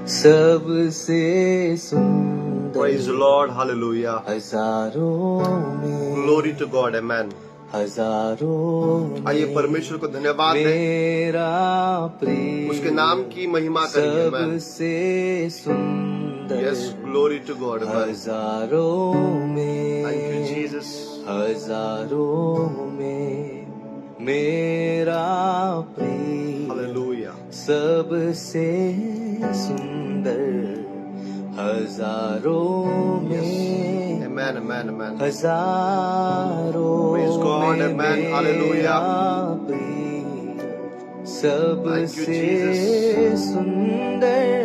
सबसे सुंदर Praise the Lord. Hallelujah. हजारों में Glory to God. Amen. हजारों आइए में परमेश्वर को धन्यवाद दें, मेरा प्रिय उसके नाम की महिमा करेंगे। Amen. सबसे सुंदर Yes, glory to God. Amen. हजारों में Thank you, Jesus. हजारों में मेरा प्रिय Hallelujah. सबसे सुंदर हजारों में Amen, amen, amen. हजारों Praise God, में amen. मेरा Hallelujah. प्रिय Thank you, सबसे Jesus. सुंदर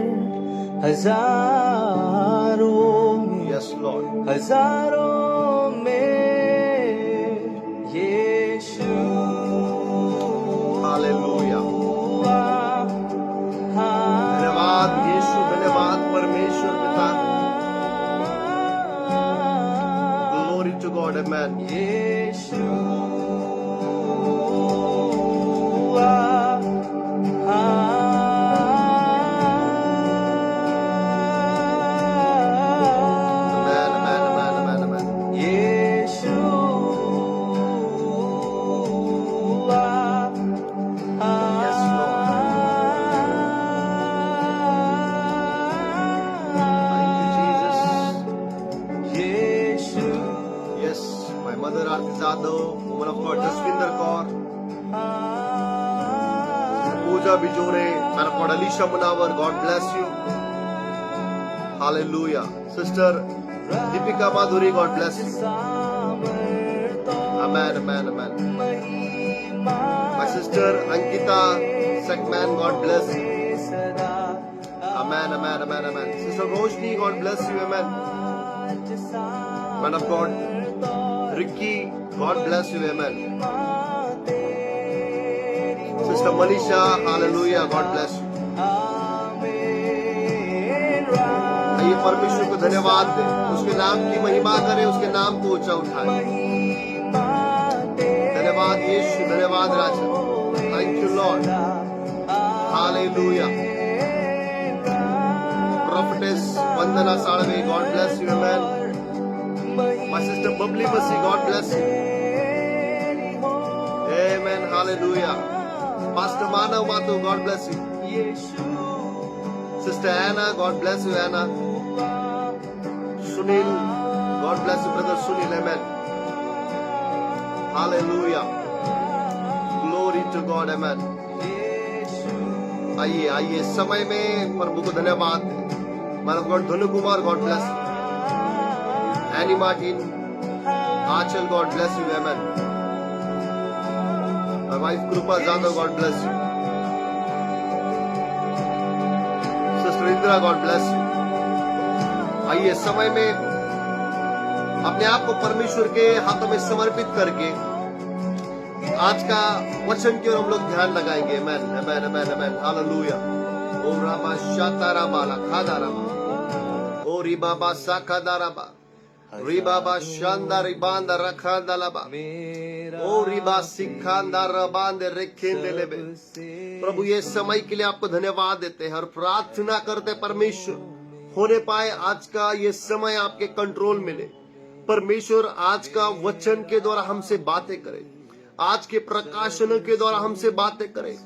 हजारों में Yes, Lord. हजारों में यीशु Hallelujah. धन्यवाद यीशु, धन्यवाद परमेश्वर पिता। Glory to God. Amen. Yeshu Amen, amen, amen, amen, amen. Yeshu Yes, Lord. Thank you, Jesus. Yeshu Yes, my mother Aarti Jadhav, woman of God Jaswinder Kaur, Pooja Bijore, man of God Alisha Munawar, God bless you. Hallelujah. Sister Deepika Madhuri, God bless you. Amen, amen, amen. My sister Ankita Sekman, God bless you. Amen, amen, amen, amen. Sister Roshni, God bless you. Amen. Man of God Ricky, God bless you. Amen. Sister Manisha, hallelujah, God bless you. आइए परमेश्वर को धन्यवाद दें, उसके नाम की महिमा करें, उसके नाम को ऊंचा उठाएं। धन्यवाद यीशु, धन्यवाद राजा। Thank you Lord. Hallelujah. Prophetess Vandana Salve, God bless you. Amen. My sister Bubbly Masi, God bless you. Amen. Hallelujah. Pastor Manav Mathu, God bless you. Sister Anna, God bless you, Anna. Sunil, God bless you, brother Sunil. Amen. Hallelujah. Glory to God. Amen. आइए आइए समय में प्रभु को धन्यवाद दें। Man of God Dhanu Kumar, God bless you. Annie Martin, Achal, God bless you. Amen. My wife Krupa Jadhav, God bless you. Sister Indra, God bless you. आइए समय में अपने आप को परमेश्वर के हाथों में समर्पित करके आज का वचन की ओर हम लोग ध्यान लगाएंगे। Amen, amen, amen, amen. Hallelujah. ओम रामा शातारा बाला खादा रामा, ओ री बाबा साखादा राबा, री बाबा शानदार बांदा रखादा लाबा, ओ री बा सिखांदा रबांदे रेखेंदे लेबे। प्रभु ये समय के लिए आपको धन्यवाद देते हैं और प्रार्थना करते परमेश्वर होने पाए आज का ये समय आपके कंट्रोल में ले। परमेश्वर आज का वचन के द्वारा हमसे बातें करे, आज के प्रकाशन के द्वारा हमसे बातें करे।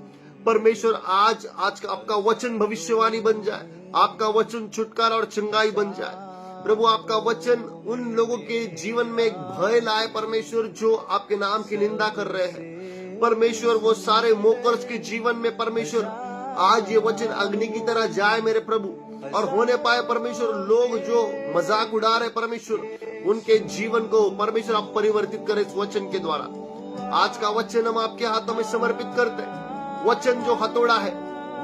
परमेश्वर आज का आपका वचन भविष्यवाणी बन जाए, आपका वचन छुटकारा और चंगाई बन जाए। प्रभु आपका वचन उन लोगों के जीवन में एक भय लाए परमेश्वर जो आपके नाम की निंदा कर रहे हैं। परमेश्वर वो सारे मोकर्स के जीवन में परमेश्वर आज ये वचन अग्नि की तरह जाए मेरे प्रभु, और होने पाए परमेश्वर लोग जो मजाक उड़ा रहे परमेश्वर उनके जीवन को परमेश्वर आप परिवर्तित करें इस वचन के द्वारा। आज का वचन हम आपके हाथों में समर्पित करते हैं। वचन जो हथौड़ा है,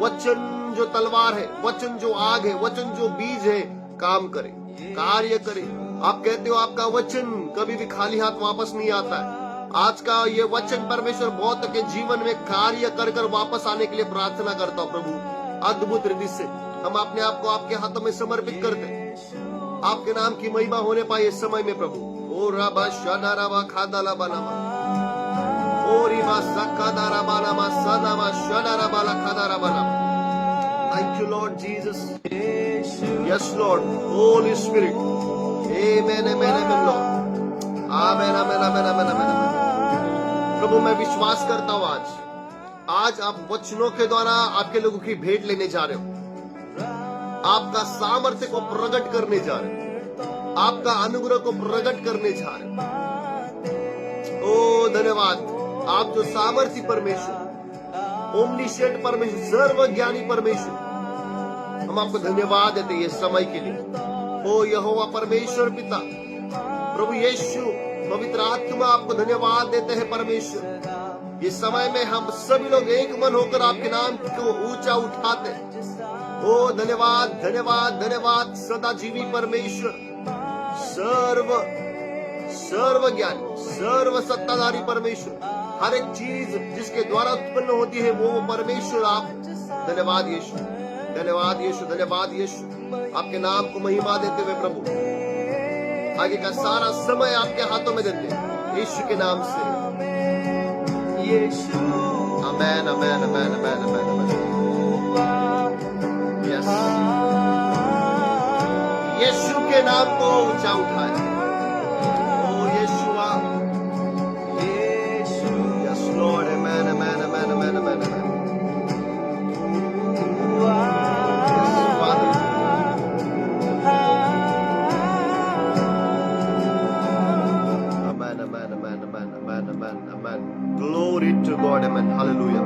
वचन जो तलवार है, वचन जो आग है, वचन जो बीज है, काम करे, कार्य करे। आप कहते हो आपका वचन कभी भी खाली हाथ वापस नहीं आता है। आज का ये वचन परमेश्वर बहुत के जीवन में कार्य कर कर वापस आने के लिए प्रार्थना करता हूँ प्रभु। अद्भुत रीति से हम अपने आप को आपके हाथों में समर्पित करते हैं। आपके नाम की महिमा होने पाए इस समय में प्रभु। ओ राबा शाना राबा खादा लाबा नामा, ओ रिबा सकादा राबा नामा सनामा शाना राबा ला खादा राबा नामा। Thank you, Lord Jesus. Yeshu Yes, Lord. Holy Spirit. Amen, amen, amen, Lord. Amen, amen, amen, amen, amen, amen. प्रभु मैं विश्वास करता हूँ आज आप वचनों के द्वारा आपके लोगों की भेंट लेने जा रहे हो, आपका सामर्थ्य को प्रकट करने जा रहे हो, आपका अनुग्रह को प्रकट करने जा रहे हो। ओ धन्यवाद, आप जो सामर्थ्य परमेश्वर, ओमनिशेंट परमेश्वर, सर्वज्ञानी परमेश्वर, हम आपको धन्यवाद देते हैं ये समय के लिए। ओ यहोवा परमेश्वर पिता, प्रभु यीशु, पवित्र आत्मा, आपको धन्यवाद देते हैं परमेश्वर। ये समय में हम सभी लोग एक मन होकर आपके नाम को ऊंचा उठाते हैं। ओ धन्यवाद, धन्यवाद, धन्यवाद, सदा जीवी परमेश्वर, सर्वज्ञानी, सर्व सत्ताधारी परमेश्वर, हर एक चीज जिसके द्वारा उत्पन्न होती है वो परमेश्वर आप। धन्यवाद यीशु, धन्यवाद यीशु, धन्यवाद यीशु। आपके नाम को महिमा देते हुए प्रभु आगे का सारा समय आपके हाथों में देते हैं यीशु के नाम से। यीशु आमेन, amen, amen, amen, amen, amen. Yes, यीशु के नाम को ऊंचा उठाए। ओ यीशुआ, यीशु yes Lord, amen, amen, amen, amen, amen, amen. Yes father, amen, amen, amen, amen, amen, amen, amen. Glory to God, amen, hallelujah.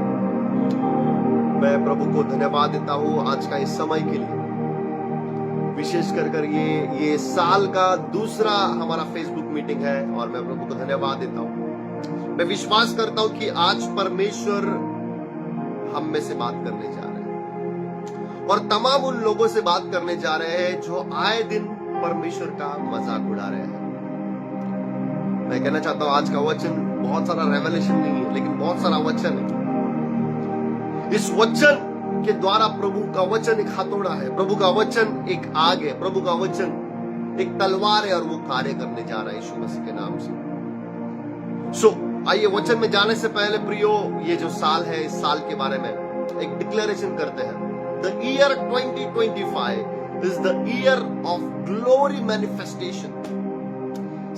मैं प्रभु को धन्यवाद देता हूँ आज का इस समय के लिए, विशेष कर ये साल का दूसरा हमारा फेसबुक मीटिंग है और मैं प्रभु को धन्यवाद देता हूँ। मैं विश्वास करता हूँ कि आज परमेश्वर हम में से बात करने जा रहे हैं और तमाम उन लोगों से बात करने जा रहे हैं जो आए दिन परमेश्वर का मजाक उड़ा रहे हैं। मैं कहना चाहता हूं आज का वचन बहुत सारा रेवलेशन नहीं है, लेकिन बहुत सारा वचन है। इस वचन के द्वारा प्रभु का वचन एक हथौड़ा है, प्रभु का वचन एक आग है, प्रभु का वचन एक तलवार है और वो कार्य करने जा रहा है यीशु मसीह के नाम से। सो आइए वचन में जाने से पहले प्रियो, ये जो साल है इस साल के बारे में एक डिक्लेरेशन करते हैं। The year 2025 is the year of glory manifestation.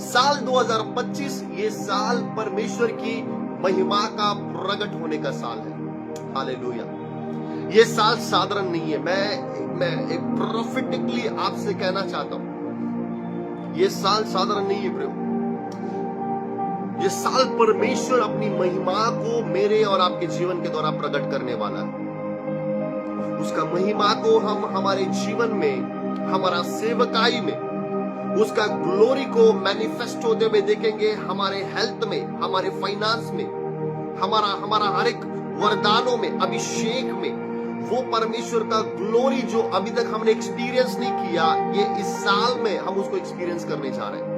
साल 2025 ये साल परमेश्वर की महिमा का प्रकट होने का साल है। हालेलुया। ये साल साधारण नहीं है। मैं एक प्रोफेटिकली आपसे कहना चाहता हूं, ये साल साधारण नहीं है प्रभु। ये साल परमेश्वर अपनी महिमा को मेरे और आपके जीवन के द्वारा प्रकट करने वाला है। उसका महिमा को हम हमारे जीवन में, हमारा सेवकाई में उसका ग्लोरी को मैनिफेस्ट होते हुए देखेंगे। हमारे हेल्थ में, हमारे फाइनेंस में, हमारा हर एक वरदानों में, अभिषेक में वो परमेश्वर का ग्लोरी जो अभी तक हमने एक्सपीरियंस नहीं किया, ये इस साल में हम उसको एक्सपीरियंस करने जा रहे हैं।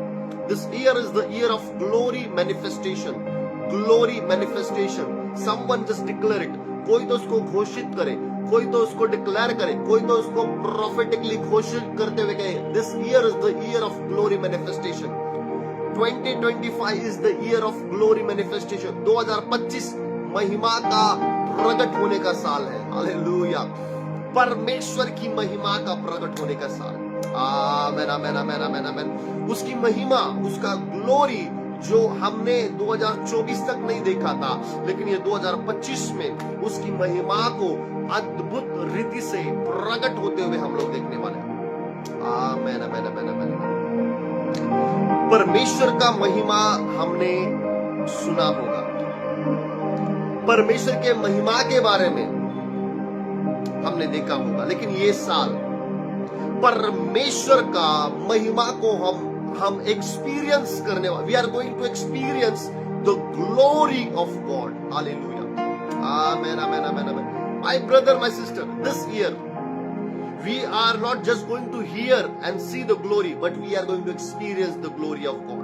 This year is the year of glory manifestation. Glory manifestation, someone just declare it. कोई तो उसको घोषित करे, कोई तो उसको डिक्लेयर करे, कोई तो उसको प्रोफेटिकली घोषित करते हुए कहे, this year is the year of glory manifestation. 2025 is the year of glory manifestation. 2025 महिमा का प्रकट होने का साल है। हालेलुया। परमेश्वर की महिमा का प्रकट होने का साल। आमेन, आमेन, आमेन, आमेन, आमेन। उसकी महिमा, उसका ग्लोरी जो हमने 2024 तक नहीं देखा था, लेकिन ये 2025 में उसकी महिमा को अद्भुत रीति से प्रकट होते हुए हम लोग देखने वाले हैं। आमेन, आमेन, आमेन, आमेन। परमेश्वर का महिमा हमने सुना होगा, परमेश्वर के महिमा के बारे में हमने देखा होगा, लेकिन ये साल परमेश्वर का महिमा को हम एक्सपीरियंस करने वाले। We are going to experience the glory of God. Hallelujah. Amen, amen, amen, amen. My brother, my sister, this year we are not just going to hear and see the glory, but we are going to experience the glory of God.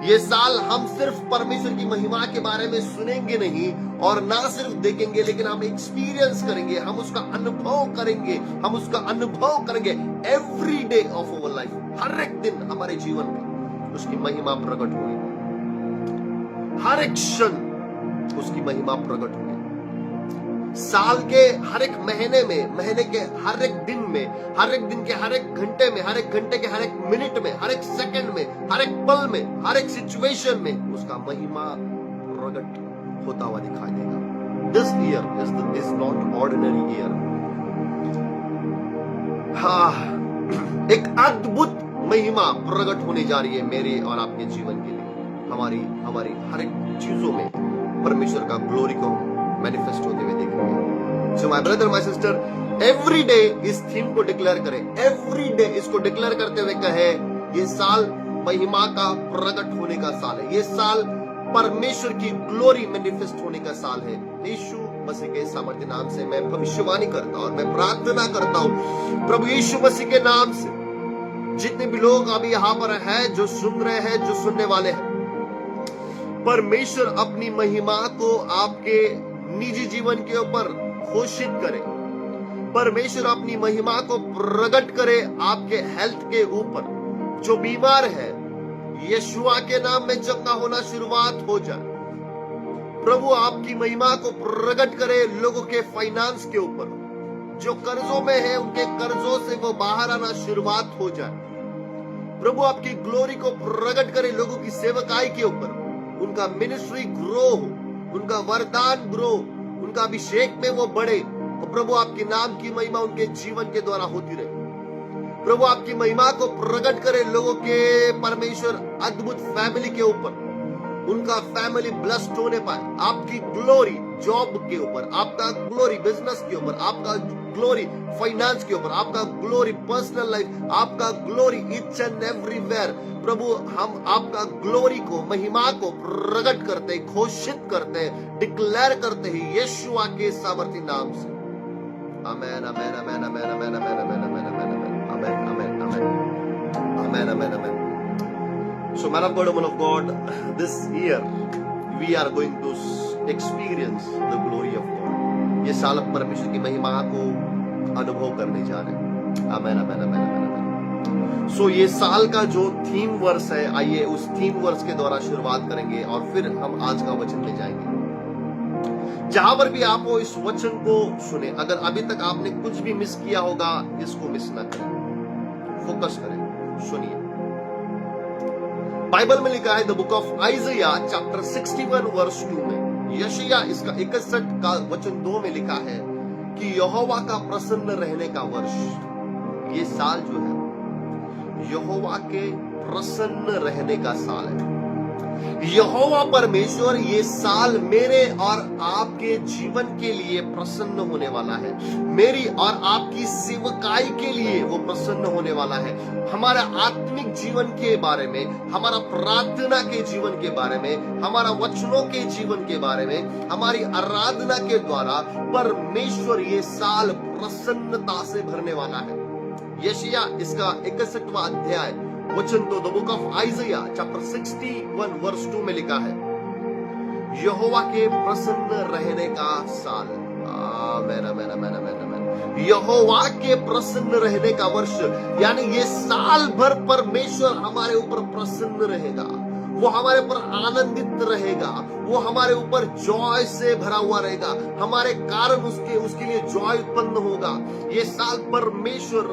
ये साल हम सिर्फ परमेश्वर की महिमा के बारे में सुनेंगे नहीं और ना सिर्फ देखेंगे, लेकिन हम एक्सपीरियंस करेंगे, हम उसका अनुभव करेंगे, हम उसका अनुभव करेंगे every day of our life. हर एक दिन हमारे जीवन में उसकी महिमा प्रकट होगी, हर एक क्षण उसकी महिमा प्रकट होगी। साल के हर एक महीने में, महीने के हर एक दिन में, हर एक दिन के हर एक घंटे में, हर एक घंटे के हर एक मिनट में, हर एक सेकंड में, हर एक पल में, हर एक सिचुएशन में उसका महिमा प्रकट होता हुआ दिखाई देगा। This year is not ordinary year. हाँ, एक अद्भुत महिमा प्रकट होने जा रही है मेरे और आपके जीवन के लिए। हमारी हर एक चीजों में परमेश्वर का ग्लोरी को मैनिफेस्ट होते हुए देखेंगे। सो my brother, my sister, every day इस थीम को डिक्लेयर करें। एवरी डे इसको डिक्लेयर करते हुए कहे, ये साल महिमा का प्रकट होने का साल है। ये साल परमेश्वर की ग्लोरी मैनिफेस्ट होने का साल है। यीशु मसीह के सामर्थ्य नाम से मैं भविष्यवाणी करता हूं और मैं प्रार्थना करता हूं, प्रभु यीशु मसीह के नाम से जितने भी लोग अभी यहां पर हैं, जो सुन रहे हैं, जो सुनने वाले हैं, परमेश्वर अपनी महिमा को आपके निजी जीवन के ऊपर घोषित करे। परमेश्वर अपनी महिमा को प्रकट करे आपके हेल्थ के ऊपर। जो बीमार है, यीशुआ के नाम में चंगा होना शुरुआत हो जाए। प्रभु आपकी महिमा को प्रकट करे लोगों के फाइनेंस के ऊपर। जो कर्जों में है, उनके कर्जों से वो बाहर आना शुरुआत हो जाए। प्रभु आपकी ग्लोरी को प्रकट करे लोगों की सेवकाई के ऊपर। उनका मिनिस्ट्री ग्रो हो, उनका वरदान ग्रो, उनका अभिषेक में वो बढ़े, और प्रभु आपके नाम की महिमा उनके जीवन के द्वारा होती रहे। प्रभु आपकी महिमा को प्रकट करे लोगों के परमेश्वर अद्भुत फैमिली के ऊपर। उनका फैमिली ब्लेस्ड होने पाए। आपकी ग्लोरी जॉब के ऊपर, आपका ग्लोरी बिजनेस के ऊपर, आपका ग्लोरी फाइनेंस के ऊपर, आपका ग्लोरी पर्सनल लाइफ, आपका ग्लोरी ईच एंड एवरीवेयर। प्रभु हम आपका ग्लोरी को, महिमा को प्रकट करते, घोषित करते, डिक्लेयर करते हैं यीशुआ के सामर्थ्य नाम से। आमेन, amen, amen, amen, amen, amen, amen, amen, amen, amen, amen, amen, amen, amen. So, man of God, woman of God, this year we are going to experience the glory of God. ये साल हम परमेश्वर की महिमा को अनुभव करने जा रहे हैं। आमेन, आमेन, आमेन, आमेन, आमेन। सो ये साल का जो थीम वर्स है, आइए उस थीम वर्स के द्वारा शुरुआत करेंगे और फिर हम आज का वचन में जाएंगे। जहां पर भी आप वो इस वचन को सुने, अगर अभी तक आपने कुछ भी मिस किया होगा, इसको मिस ना करें, फोकस करें, सुनिए। बाइबल में लिखा है the book of Isaiah chapter 61 verse 2 में, यशायाह इसका 61 का वचन 2 में लिखा है कि यहोवा का प्रसन्न रहने का वर्ष। ये साल जो है यहोवा के प्रसन्न रहने का साल है। यहोवा परमेश्वर ये साल मेरे और आपके जीवन के लिए प्रसन्न होने वाला है। मेरी और आपकी सेवकाई के लिए वो प्रसन्न होने वाला है। हमारा आत्मिक जीवन के बारे में, हमारा प्रार्थना के जीवन के बारे में, हमारा वचनों के जीवन के बारे में, हमारी आराधना के द्वारा परमेश्वर ये साल प्रसन्नता से भरने वाला है। यशायाह इसका 61वां अध्याय वचन 2, the book of Isaiah chapter 61 verse 2 में लिखा है, यहोवा के प्रसन्न रहने का साल। आमेन, आमेन, आमेन, आमेन, आमेन। यहोवा के प्रसन्न रहने का वर्ष, यानी ये साल भर परमेश्वर हमारे ऊपर प्रसन्न रहेगा। वो हमारे ऊपर आनंदित रहेगा। वो हमारे ऊपर जॉय से भरा हुआ रहेगा। हमारे कारण उसके लिए जॉय उत्पन्न होगा। ये साल परमेश्वर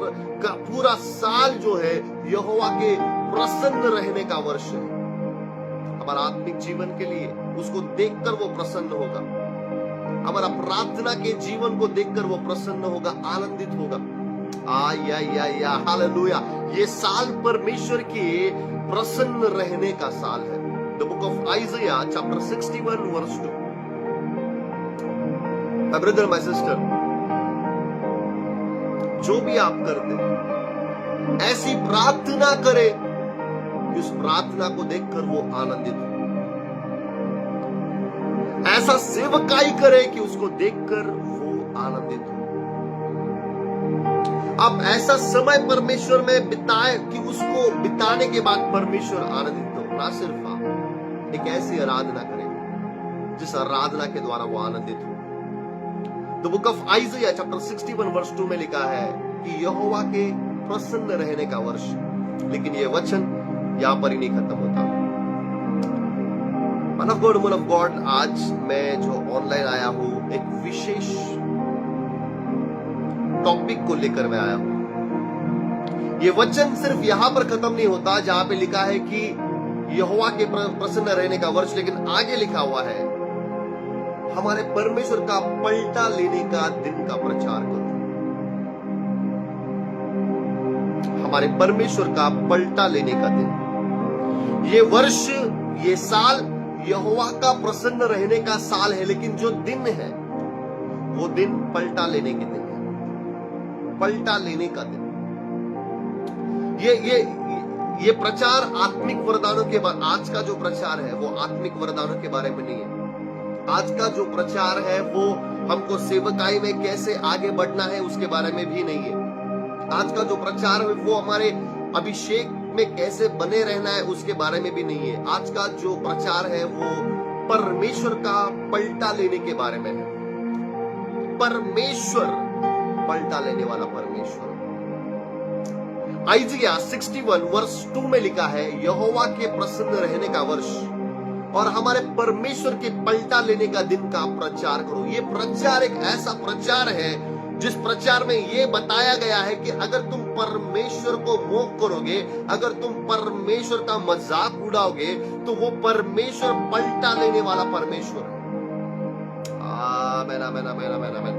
का पूरा साल जो है यहोवा के प्रसन्न रहने का वर्ष है। हमारा आत्मिक जीवन के लिए उसको देखकर वो प्रसन्न होगा। हमारा प्रार्थना के जीवन को देखकर वो प्रसन्न होगा, आनंदित होगा। या हालेलुया। ये साल परमेश्वर के प्रसन्न रहने का साल है। The book of Isaiah chapter 61 verse 2। My brother, my sister, जो भी आप करते ऐसी प्रार्थना करें कि उस प्रार्थना को देखकर वो आनंदित हो। ऐसा सेवकाई करे कि उसको देखकर वो आनंदित हो। आप ऐसा समय परमेश्वर में बिताए कि उसको बिताने के बाद परमेश्वर आनंदित हो। ना सिर्फ आप एक ऐसी आराधना करें जिस आराधना के द्वारा वो आनंदित हो। The book of Isaiah chapter 61 verse 2 में लिखा है कि यहोवा के प्रसन्न रहने का वर्ष। लेकिन ये वचन यहां पर ही नहीं खत्म होता। मन ऑफ गॉड, आज मैं जो ऑनलाइन आया हूं एक विशेष टॉपिक को लेकर मैं आया हूं। ये वचन सिर्फ यहां पर खत्म नहीं होता जहां पे लिखा है कि यहोवा के प्रसन्न रहने का वर्ष, लेकिन आगे लिखा हुआ है हमारे परमेश्वर का पलटा लेने का दिन का प्रचार करो। हमारे परमेश्वर का पलटा लेने का दिन, ये वर्ष, ये साल यहोवा का प्रसन्न रहने का साल है, लेकिन जो दिन है वो दिन पलटा लेने के दिन है। पलटा लेने का दिन। ये प्रचार आत्मिक वरदानों के बारे, आज का जो प्रचार है वो आत्मिक वरदानों के बारे में नहीं है। आज का जो प्रचार है वो हमको सेवकाई में कैसे आगे बढ़ना है उसके बारे में भी नहीं है। आज का जो प्रचार है वो हमारे अभिषेक में कैसे बने रहना है उसके बारे में भी नहीं है। आज का जो प्रचार है वो परमेश्वर का पलटा लेने के बारे में है। परमेश्वर, पलटा लेने वाला परमेश्वर। आइजिया 61 वर्ष 2 में लिखा है यहोवा के प्रसन्न रहने का वर्ष और हमारे परमेश्वर के पलटा लेने का दिन का प्रचार करो। ये प्रचार एक ऐसा प्रचार है जिस प्रचार में ये बताया गया है कि अगर तुम परमेश्वर को मोह करोगे, अगर तुम परमेश्वर का मजाक उड़ाओगे, तो वो परमेश्वर पलटा लेने वाला परमेश्वर है। आमीन, आमीन, आमीन, आमीन, आमीन।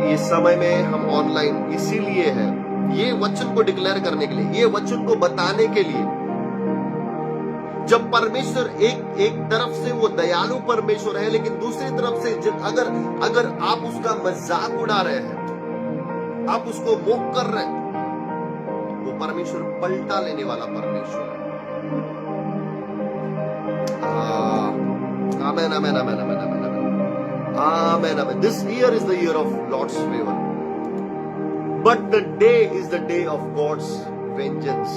ये समय में हम ऑनलाइन इसीलिए है, ये वचन को डिक्लेयर करने के लिए, ये वचन को बताने के लिए। जब परमेश्वर एक तरफ से वो दयालु परमेश्वर है, लेकिन दूसरी तरफ से अगर आप उसका मजाक उड़ा रहे हैं, आप उसको मोह कर रहे हैं, वो परमेश्वर पलटा लेने वाला परमेश्वर है। Amen, amen, amen, amen, amen, amen, amen, amen. This year is the year of Lord's favour, but the day is the day of God's vengeance.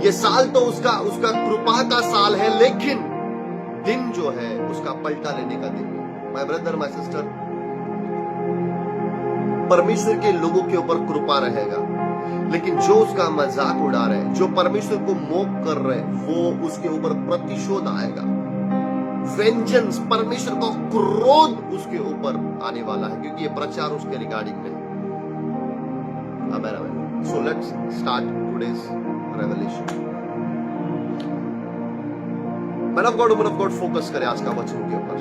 ये साल तो उसका कृपा का साल है, लेकिन दिन जो है उसका पलटा लेने का दिन है। माय ब्रदर, माय सिस्टर, परमेश्वर के लोगों के ऊपर कृपा रहेगा, लेकिन जो उसका मजाक उड़ा रहे हैं, जो परमेश्वर को मोक कर रहे हैं, वो उसके ऊपर प्रतिशोध आएगा। वेंजेंस, परमेश्वर का क्रोध उसके ऊपर आने वाला है, क्योंकि ये प्रचार उसके रिगार्डिंग में है। Amen, amen. So let's start today's revelation. Man of God focus करें आज का वचन के ऊपर।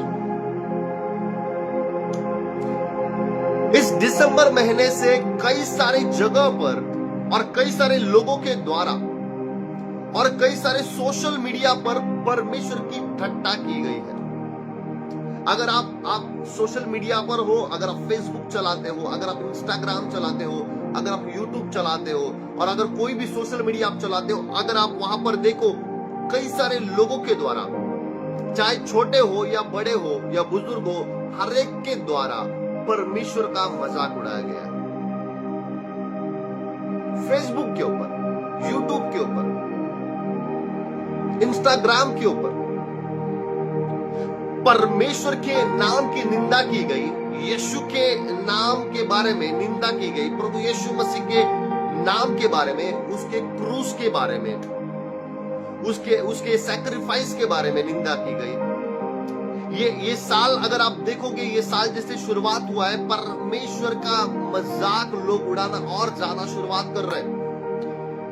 इस दिसंबर महीने से कई सारी जगह पर और कई सारे लोगों के द्वारा और कई सारे सोशल मीडिया पर परमेश्वर की ठट्टा की गई है। अगर आप सोशल मीडिया पर हो, अगर आप फेसबुक चलाते हो, अगर आप इंस्टाग्राम चलाते हो, अगर आप यूट्यूब चलाते हो, और अगर कोई भी सोशल मीडिया आप चलाते हो, अगर आप वहां पर देखो, कई सारे लोगों के द्वारा, चाहे छोटे हो या बड़े हो या बुजुर्ग हो, हर एक के द्वारा परमेश्वर का मजाक उड़ाया गया है। फेसबुक के ऊपर, यूट्यूब के ऊपर, इंस्टाग्राम के ऊपर परमेश्वर के नाम की निंदा की गई, यीशु के नाम के बारे में निंदा की गई, प्रभु यीशु मसीह के नाम के बारे में, उसके क्रूस के बारे में, उसके सैक्रिफाइस के बारे में निंदा की गई। ये साल अगर आप देखोगे, ये साल जैसे शुरुआत हुआ है, परमेश्वर का मजाक लोग उड़ाना और ज्यादा शुरुआत कर रहे हैं,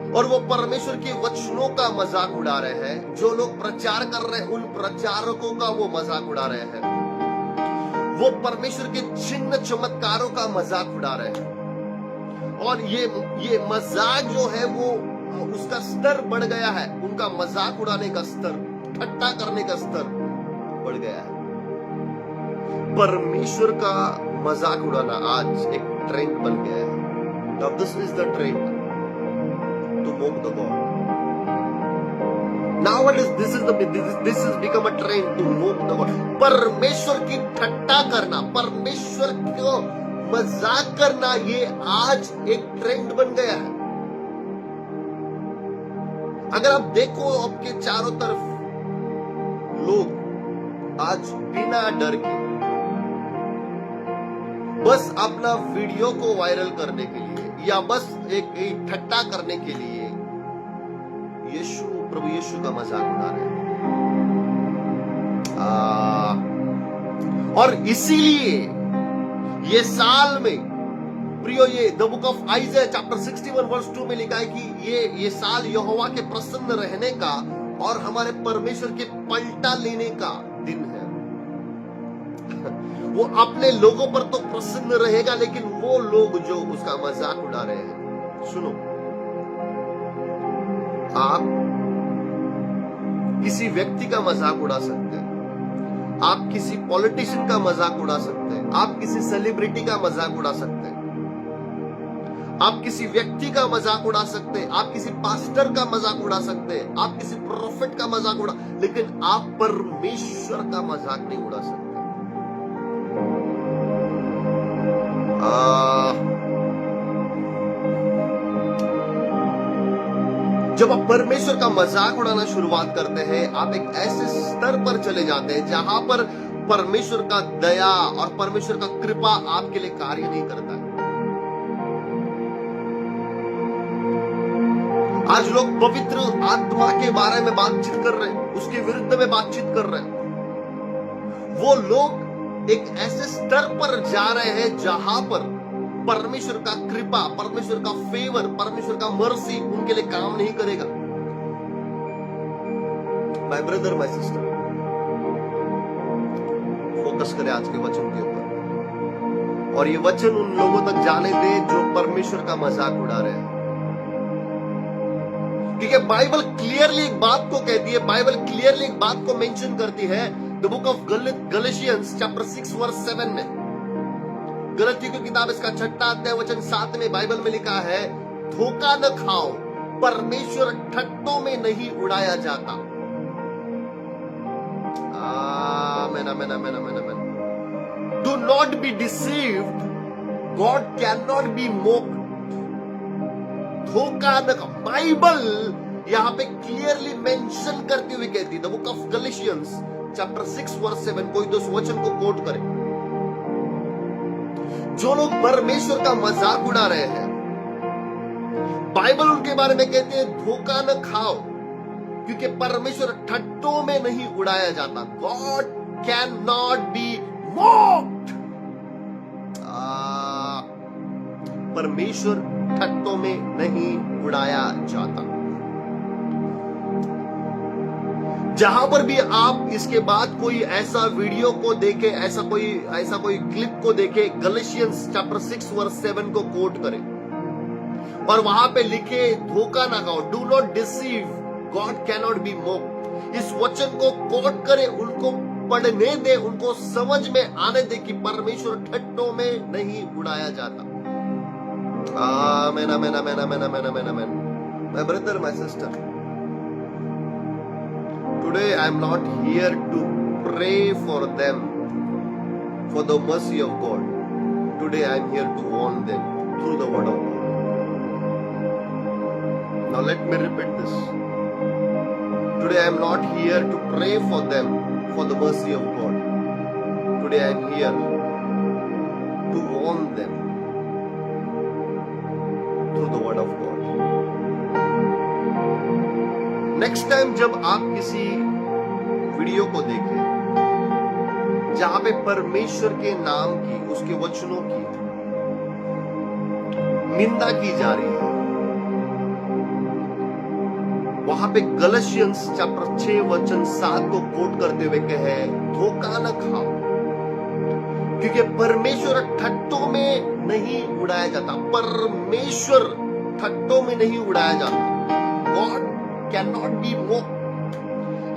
और वो परमेश्वर के वचनों का मजाक उड़ा रहे हैं। जो लोग प्रचार कर रहे हैं, उन प्रचारकों का वो मजाक उड़ा रहे हैं। वो परमेश्वर के चिन्ह चमत्कारों का मजाक उड़ा रहे हैं, और ये मजाक जो है वो उसका स्तर बढ़ गया है। उनका मजाक उड़ाने का स्तर, ठट्टा करने का स्तर बढ़ गया है। परमेश्वर का मजाक उड़ाना आज एक ट्रेंड बन गया है। Now this is the trend to mock the God. Nowadays this has become a trend to mock the God. परमेश्वर की ठट्टा करना, परमेश्वर को मजाक करना, ये आज एक ट्रेंड बन गया है। अगर आप देखो आपके चारों तरफ लोग आज बिना डर के बस अपना वीडियो को वायरल करने के लिए या बस एक ठट्टा करने के लिए प्रभु यीशु का मजाक उड़ा रहे हैं। और इसीलिए ये साल में प्रियो, ये the book of Isaiah chapter 61 verse 2 में लिखा है कि ये साल यहोवा के प्रसन्न रहने का और हमारे परमेश्वर के पलटा लेने का दिन है। वो अपने लोगों पर तो प्रसन्न रहेगा, लेकिन वो लोग जो उसका मजाक उड़ा रहे हैं, सुनो, आप किसी व्यक्ति का मजाक उड़ा सकते हैं, आप किसी पॉलिटिशियन का मजाक उड़ा सकते हैं, आप किसी सेलिब्रिटी का मजाक उड़ा सकते हैं, आप किसी व्यक्ति का मजाक उड़ा सकते हैं, आप किसी पास्टर का मजाक उड़ा सकते हैं, आप किसी प्रोफेट का मजाक उड़ा, लेकिन आप परमेश्वर का मजाक नहीं उड़ा सकते। जब आप परमेश्वर का मजाक उड़ाना शुरुआत करते हैं, आप एक ऐसे स्तर पर चले जाते हैं जहां पर परमेश्वर का दया और परमेश्वर का कृपा आपके लिए कार्य नहीं करता है। आज लोग पवित्र आत्मा के बारे में बातचीत कर रहे हैं, उसके विरुद्ध में बातचीत कर रहे हैं। वो लोग एक ऐसे स्तर पर जा रहे हैं जहां पर परमेश्वर का कृपा, परमेश्वर का फेवर, परमेश्वर का मर्सी उनके लिए काम नहीं करेगा। My brother, my sister, focus करें आज के वचन के ऊपर, और ये वचन उन लोगों तक जाने दे जो परमेश्वर का मजाक उड़ा रहे हैं। क्योंकि बाइबल क्लियरली एक बात को कहती है, बाइबल क्लियरली एक बात को मेंशन करती है, the book of Galatians chapter 6 verse 7 में, गलतियों की किताब इसका 6 अध्याय वचन 7 में बाइबल में लिखा है, धोखा न खाओ, परमेश्वर ठट्टों में नहीं उड़ाया जाता। Amen, amen, amen, amen, amen. Do not be deceived, God can not be mocked. धोखा न खाओ, बाइबल यहां पे क्लियरली मेंशन करती हुई कहती है, the book of Galatians chapter 6 verse 7, कोई तो उस वचन को कोट करे। जो लोग परमेश्वर का मजाक उड़ा रहे हैं, बाइबल उनके बारे में कहते हैं, धोखा न खाओ, क्योंकि परमेश्वर ठट्टों में नहीं उड़ाया जाता। God can not B mocked. परमेश्वर ठट्टों में नहीं उड़ाया जाता। जहां पर भी आप इसके बाद कोई ऐसा वीडियो को देखे, ऐसा कोई क्लिप को देखे, गलेशियंस चैप्टर 6 वर्स 7 को कोट करें और वहां पे लिखे, धोखा ना खाओ, do not deceive, God can not be mocked. इस वचन को कोट करें, उनको पढ़ने दे, उनको समझ में आने दे कि परमेश्वर ठट्टों में नहीं उड़ाया जाता। Amen, amen, amen, amen, amen, amen, amen. My brother, my sister, today I am not here to pray for them for the mercy of God. Today I am here to warn them through the word of God. Now let me repeat this. Today I am not here to pray for them for the mercy of God. Today I am here to warn them through the word of God. Next time जब आप किसी video को देखें जहां पे परमेश्वर के नाम की, उसके वचनों की निंदा की जा रही है, वहां पे गलेशियंस चैप्टर 6 वचन 7 को कोट करते हुए कहे, धोखा न खाओ, क्योंकि परमेश्वर ठट्टों में नहीं उड़ाया जाता। परमेश्वर ठट्टों में नहीं उड़ाया जाता। God cannot be mocked.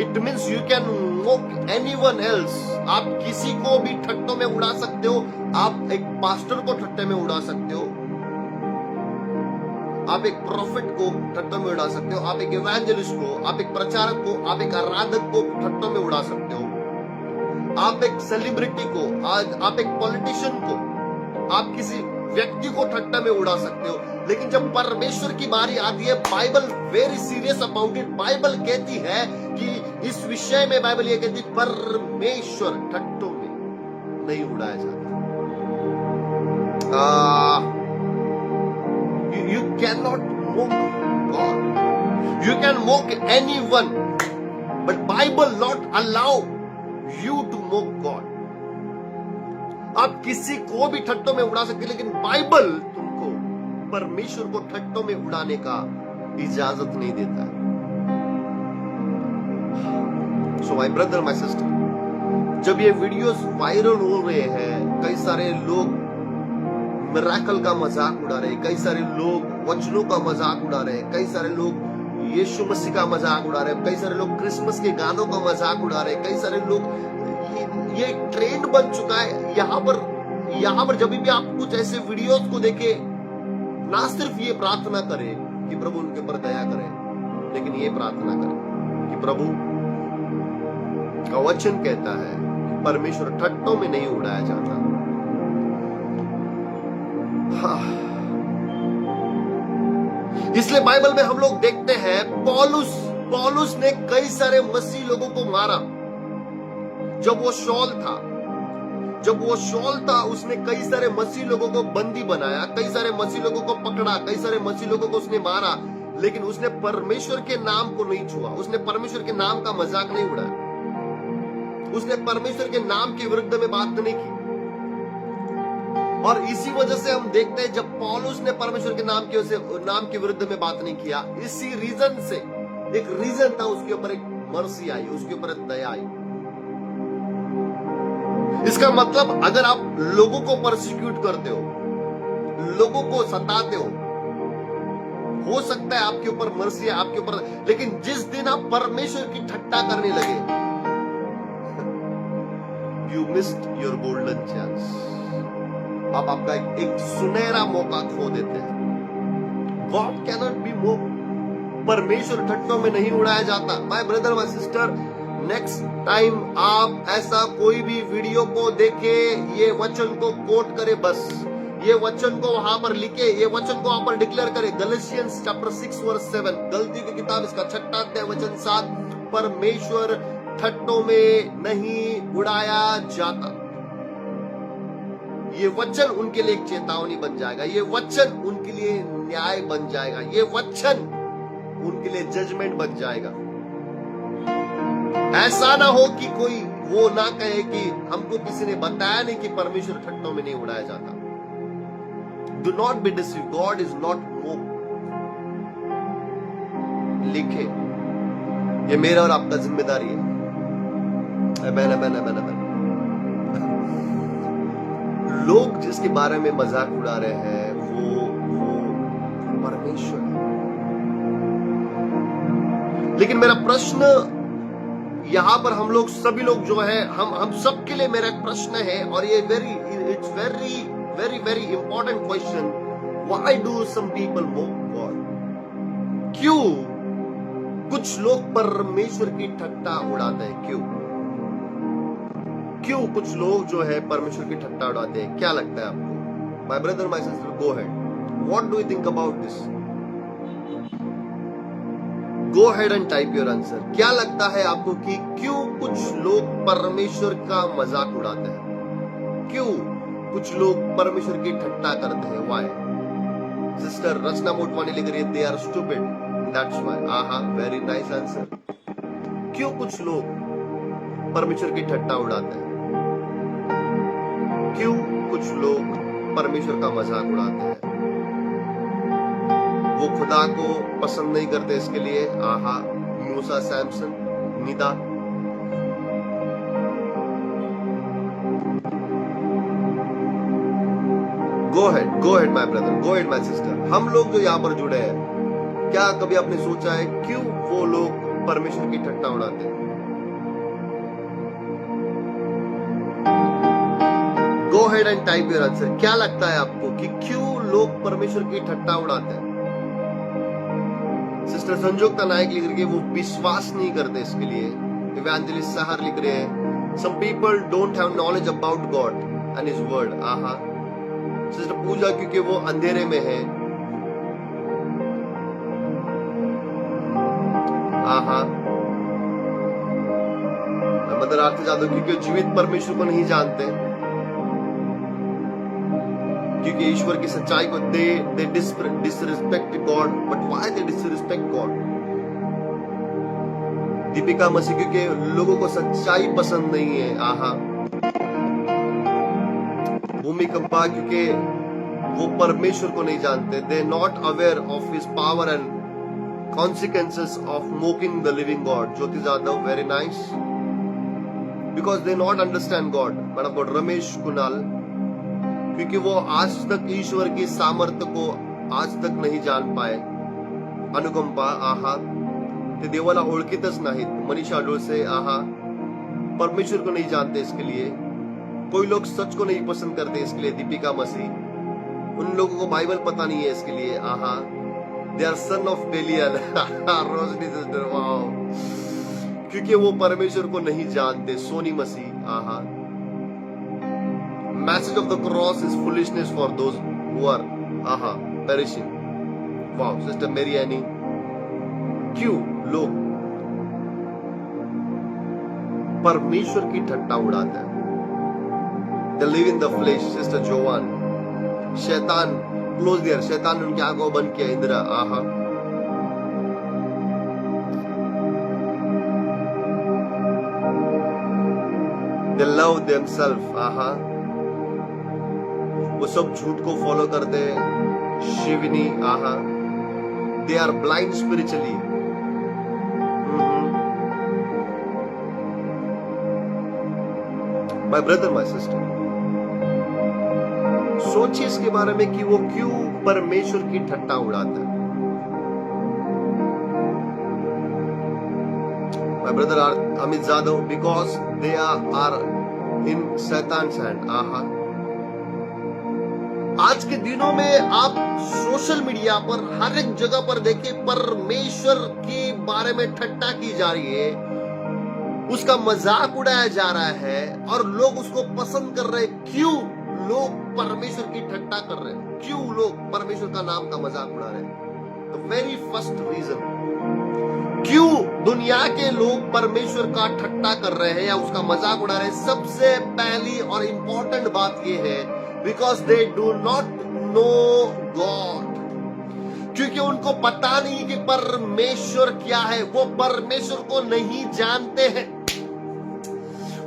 It means you can mock anyone else. आप किसी को भी ठट्टों में उड़ा सकते हो। आप एक पास्टर को ठट्टे में उड़ा सकते हो, आप एक प्रोफेट को ठट्टों में उड़ा सकते हो, आप एक इवेंजलिस्ट को, आप एक प्रचारक को, आप एक आराधक को ठट्टों में उड़ा सकते हो, आप एक सेलिब्रिटी को, आप एक पॉलिटिशियन को, आप किसी व्यक्ति को ठट्टा में उड़ा सकते हो। लेकिन जब परमेश्वर की बारी आती है, Bible very serious about it. Bible कहती है कि इस विषय में बाइबल ये कहती है, परमेश्वर ठट्टों में नहीं उड़ाया जाता। You cannot mock God. You can mock anyone, but Bible not allow you to mock God. आप किसी को भी ठट्टों में उड़ा सकते, लेकिन बाइबल तुमको परमेश्वर को ठट्टों में उड़ाने का इजाजत नहीं देता है. सो माय ब्रदर, माय सिस्टर, जब ये वीडियोस वायरल हो रहे हैं, कई सारे लोग मिरेकल का मजाक उड़ा रहे हैं, कई सारे लोग वचनों का मजाक उड़ा रहे हैं, कई सारे लोग यीशु मसीह का मजाक उड़ा रहे हैं, कई सारे लोग क्रिसमस के गानों का मजाक उड़ा रहे हैं, कई सारे लोग, ये ट्रेंड बन चुका है. यहाँ पर जब भी आप कुछ ऐसे वीडियोस को देखे, ना सिर्फ ये प्रार्थना करें कि प्रभु उनके ऊपर दया करे, लेकिन ये प्रार्थना करें कि प्रभु का वचन कहता है कि परमेश्वर ठट्टों में नहीं उड़ाया जाता. इसलिए बाइबल में हम लोग देखते हैं पौलुस ने कई सारे मसीह लोगों को मारा. जब वो शौल था उसने कई सारे मसीह लोगों को बंदी बनाया, कई सारे मसीह लोगों को पकड़ा, कई सारे मसीह लोगों को उसने मारा, लेकिन उसने परमेश्वर के नाम को नहीं छुआ. उसने परमेश्वर के नाम का मजाक नहीं उड़ाया. उसने परमेश्वर के नाम के विरुद्ध में बात नहीं की. और इसी वजह से हम देखते हैं जब पौलुस ने परमेश्वर के नाम के विरुद्ध में बात नहीं किया, इसी रीजन से, एक रीजन था, उसके ऊपर एक मर्सी आई, उसके ऊपर एक दया आई. इसका मतलब अगर आप लोगों को परसिक्यूट करते हो, लोगों को सताते हो सकता है आपके ऊपर मर्सी है, आपके ऊपर, लेकिन जिस दिन आप परमेश्वर की ठट्टा करने लगे, you missed your golden chance. आप आपका एक सुनहरा मौका खो देते हैं. God cannot be mocked. परमेश्वर ठट्टों में नहीं उड़ाया जाता. My brother, my sister, next time आप ऐसा कोई भी वीडियो को देखे, ये वचन को कोट करे, बस ये वचन को वहां पर लिखे, ये वचन को वहां पर डिक्लेयर करे. गैलेशियंस चैप्टर 6 वर्स 7, गलती की किताब इसका 6 अध्याय वचन 7, परमेश्वर ठट्टों में नहीं उड़ाया जाता. ये वचन उनके लिए एक चेतावनी बन जाएगा, ये वचन उनके लिए न्याय बन जाएगा, ये वचन उनके लिए जजमेंट बन जाएगा. ऐसा ना हो कि कोई वो ना कहे कि हमको किसी ने बताया नहीं कि परमेश्वर ठट्टों में नहीं उड़ाया जाता. Do not be deceive, God is not mock. लिखे, ये मेरा और आपका जिम्मेदारी है. लोग जिसके बारे में मजाक उड़ा रहे हैं वो परमेश्वर है. लेकिन मेरा प्रश्न यहां पर हम लोग सभी लोग जो है, हम सबके लिए मेरा एक प्रश्न है, और ये it's very important question. Why do some people mock God? क्यों कुछ लोग परमेश्वर की ठट्टा उड़ाते हैं? क्यों कुछ लोग जो है परमेश्वर की ठट्टा उड़ाते हैं? क्या लगता है आपको? My brother, my sister, go ahead. What do you think about this? Go ahead and type your answer. क्या लगता है आपको कि क्यों कुछ लोग परमेश्वर का मजाक उड़ाते हैं? क्यों कुछ लोग परमेश्वर की ठट्टा करते हैं? व्हाई? सिस्टर रचना मोटवानी लिख रही है, they are stupid, that's why. Aha, very nice answer. क्यों कुछ लोग परमेश्वर की ठट्टा उड़ाते हैं? क्यों कुछ लोग परमेश्वर का मजाक उड़ाते हैं? वो खुदा को पसंद नहीं करते इसके लिए. आहा, मूसा, Samson, Nida. Go ahead my brother, go ahead my sister. हम लोग जो यहाँ पर जुड़े हैं, क्या कभी आपने सोचा है क्यों वो लोग परमेश्वर की ठट्टा उड़ाते हैं? Go ahead and type your answer. क्या लगता है आपको कि क्यों लोग परमेश्वर की ठट्टा उड़ाते हैं? सिस्टर संजोक्ता नायक लिख रही है, वो विश्वास नहीं करते इसके लिए. इवेंजलिस्ट सहर लिख रहे हैं, some people don't have knowledge about God and his word. Aha. Sister Puja, क्योंकि वो अंधेरे में है. आहा. मदर आरती जादव, क्योंकि जीवित परमेश्वर को नहीं जानते, क्योंकि ईश्वर की सच्चाई को they disrespect God. But why they disrespect God? Deepika मसीह, क्योंकि लोगों को सच्चाई पसंद नहीं है। आहा। भूमिकंपा, क्योंकि वो परमेश्वर को नहीं जानते। They not aware of his power and consequences of mocking the living God. Jyoti Jadhav, very nice. Because they not understand God. But I've got Ramesh Kunal, क्योंकि वो आज तक ईश्वर की सामर्थ्य को आज तक नहीं जान पाए। अनुकंपा, आहा, ते देवाला ओळखीतच नाहीत। मनीषा डोळसे, आहा, परमेश्वर को नहीं जानते इसके लिए। कोई लोग सच को नहीं पसंद करते इसके लिए। दीपिका मसीह, उन लोगों को बाइबल पता नहीं है इसके लिए। आहा, they are son of Belial। Roshni sister, wow, क्योंकि वो परमेश्वर को नहीं जानते। Soni Masih, aha, message of the cross is foolishness for those who are, aha, perishing. Wow sister Mary Annie, क्यों लोग परमेश्वर की ठट्टा उड़ाते हैं? They live in the flesh, sister Jovan. शैतान क्लोज दियर, शैतान ने उनकी आंखों बंद किया। इंदिरा, आहा, they love themselves, आहा, वो सब झूठ को फॉलो करते हैं। शिवनी, आहा, they are blind spiritually। My brother, my sister, सोचिए इसके बारे में कि वो क्यों परमेश्वर की ठट्टा उड़ाता है। My brother Amit Jadhav, because they are in Satan's hand। आहा, आज के दिनों में आप सोशल मीडिया पर हर एक जगह पर देखिए, परमेश्वर के बारे में ठट्टा की जा रही है, उसका मजाक उड़ाया जा रहा है और लोग उसको पसंद कर रहे हैं। क्यों लोग परमेश्वर की ठट्टा कर रहे हैं? क्यों लोग परमेश्वर का नाम का मजाक उड़ा रहे हैं? द वेरी फर्स्ट रीजन, क्यों दुनिया के लोग परमेश्वर का ठट्टा कर रहे हैं या उसका मजाक उड़ा रहे हैं? सबसे पहली और इंपॉर्टेंट बात यह है, because they do not know God. क्योंकि उनको पता नहीं कि परमेश्वर क्या है। वो परमेश्वर को नहीं जानते हैं।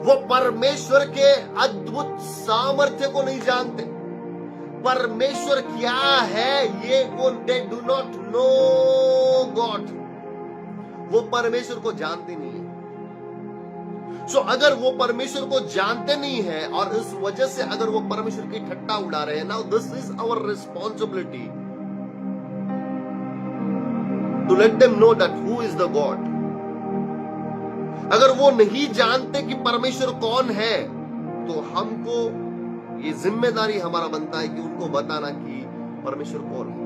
वो परमेश्वर के अद्भुत सामर्थ्य को नहीं जानते। परमेश्वर क्या है ये वो they do not know God. वो परमेश्वर को जानते नहीं है। सो अगर वो परमेश्वर को जानते नहीं है और इस वजह से अगर वो परमेश्वर की ठट्टा उड़ा रहे हैं, now this is our responsibility to let them know that who is the God. अगर वो नहीं जानते कि परमेश्वर कौन है, तो हमको ये जिम्मेदारी हमारा बनता है कि उनको बताना कि परमेश्वर कौन है।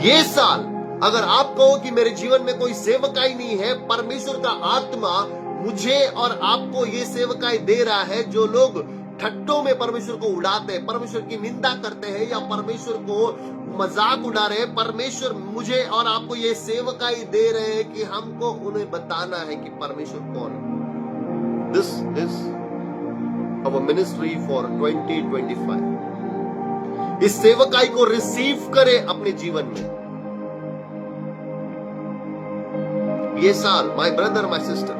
ये साल अगर आप कहो कि मेरे जीवन में कोई सेवकाई नहीं है, परमेश्वर का आत्मा मुझे और आपको ये सेवकाई दे रहा है, जो लोग ठट्टों में परमेश्वर को उड़ाते हैं, परमेश्वर की निंदा करते हैं या परमेश्वर को मजाक उड़ा रहे हैं, परमेश्वर मुझे और आपको ये सेवकाई दे रहे हैं कि हमको उन्हें बताना है कि परमेश्वर कौन है। This is our ministry for 2025। इस सेवकाई को रिसीव करें अपने जीवन में। ये साल, my brother, my sister,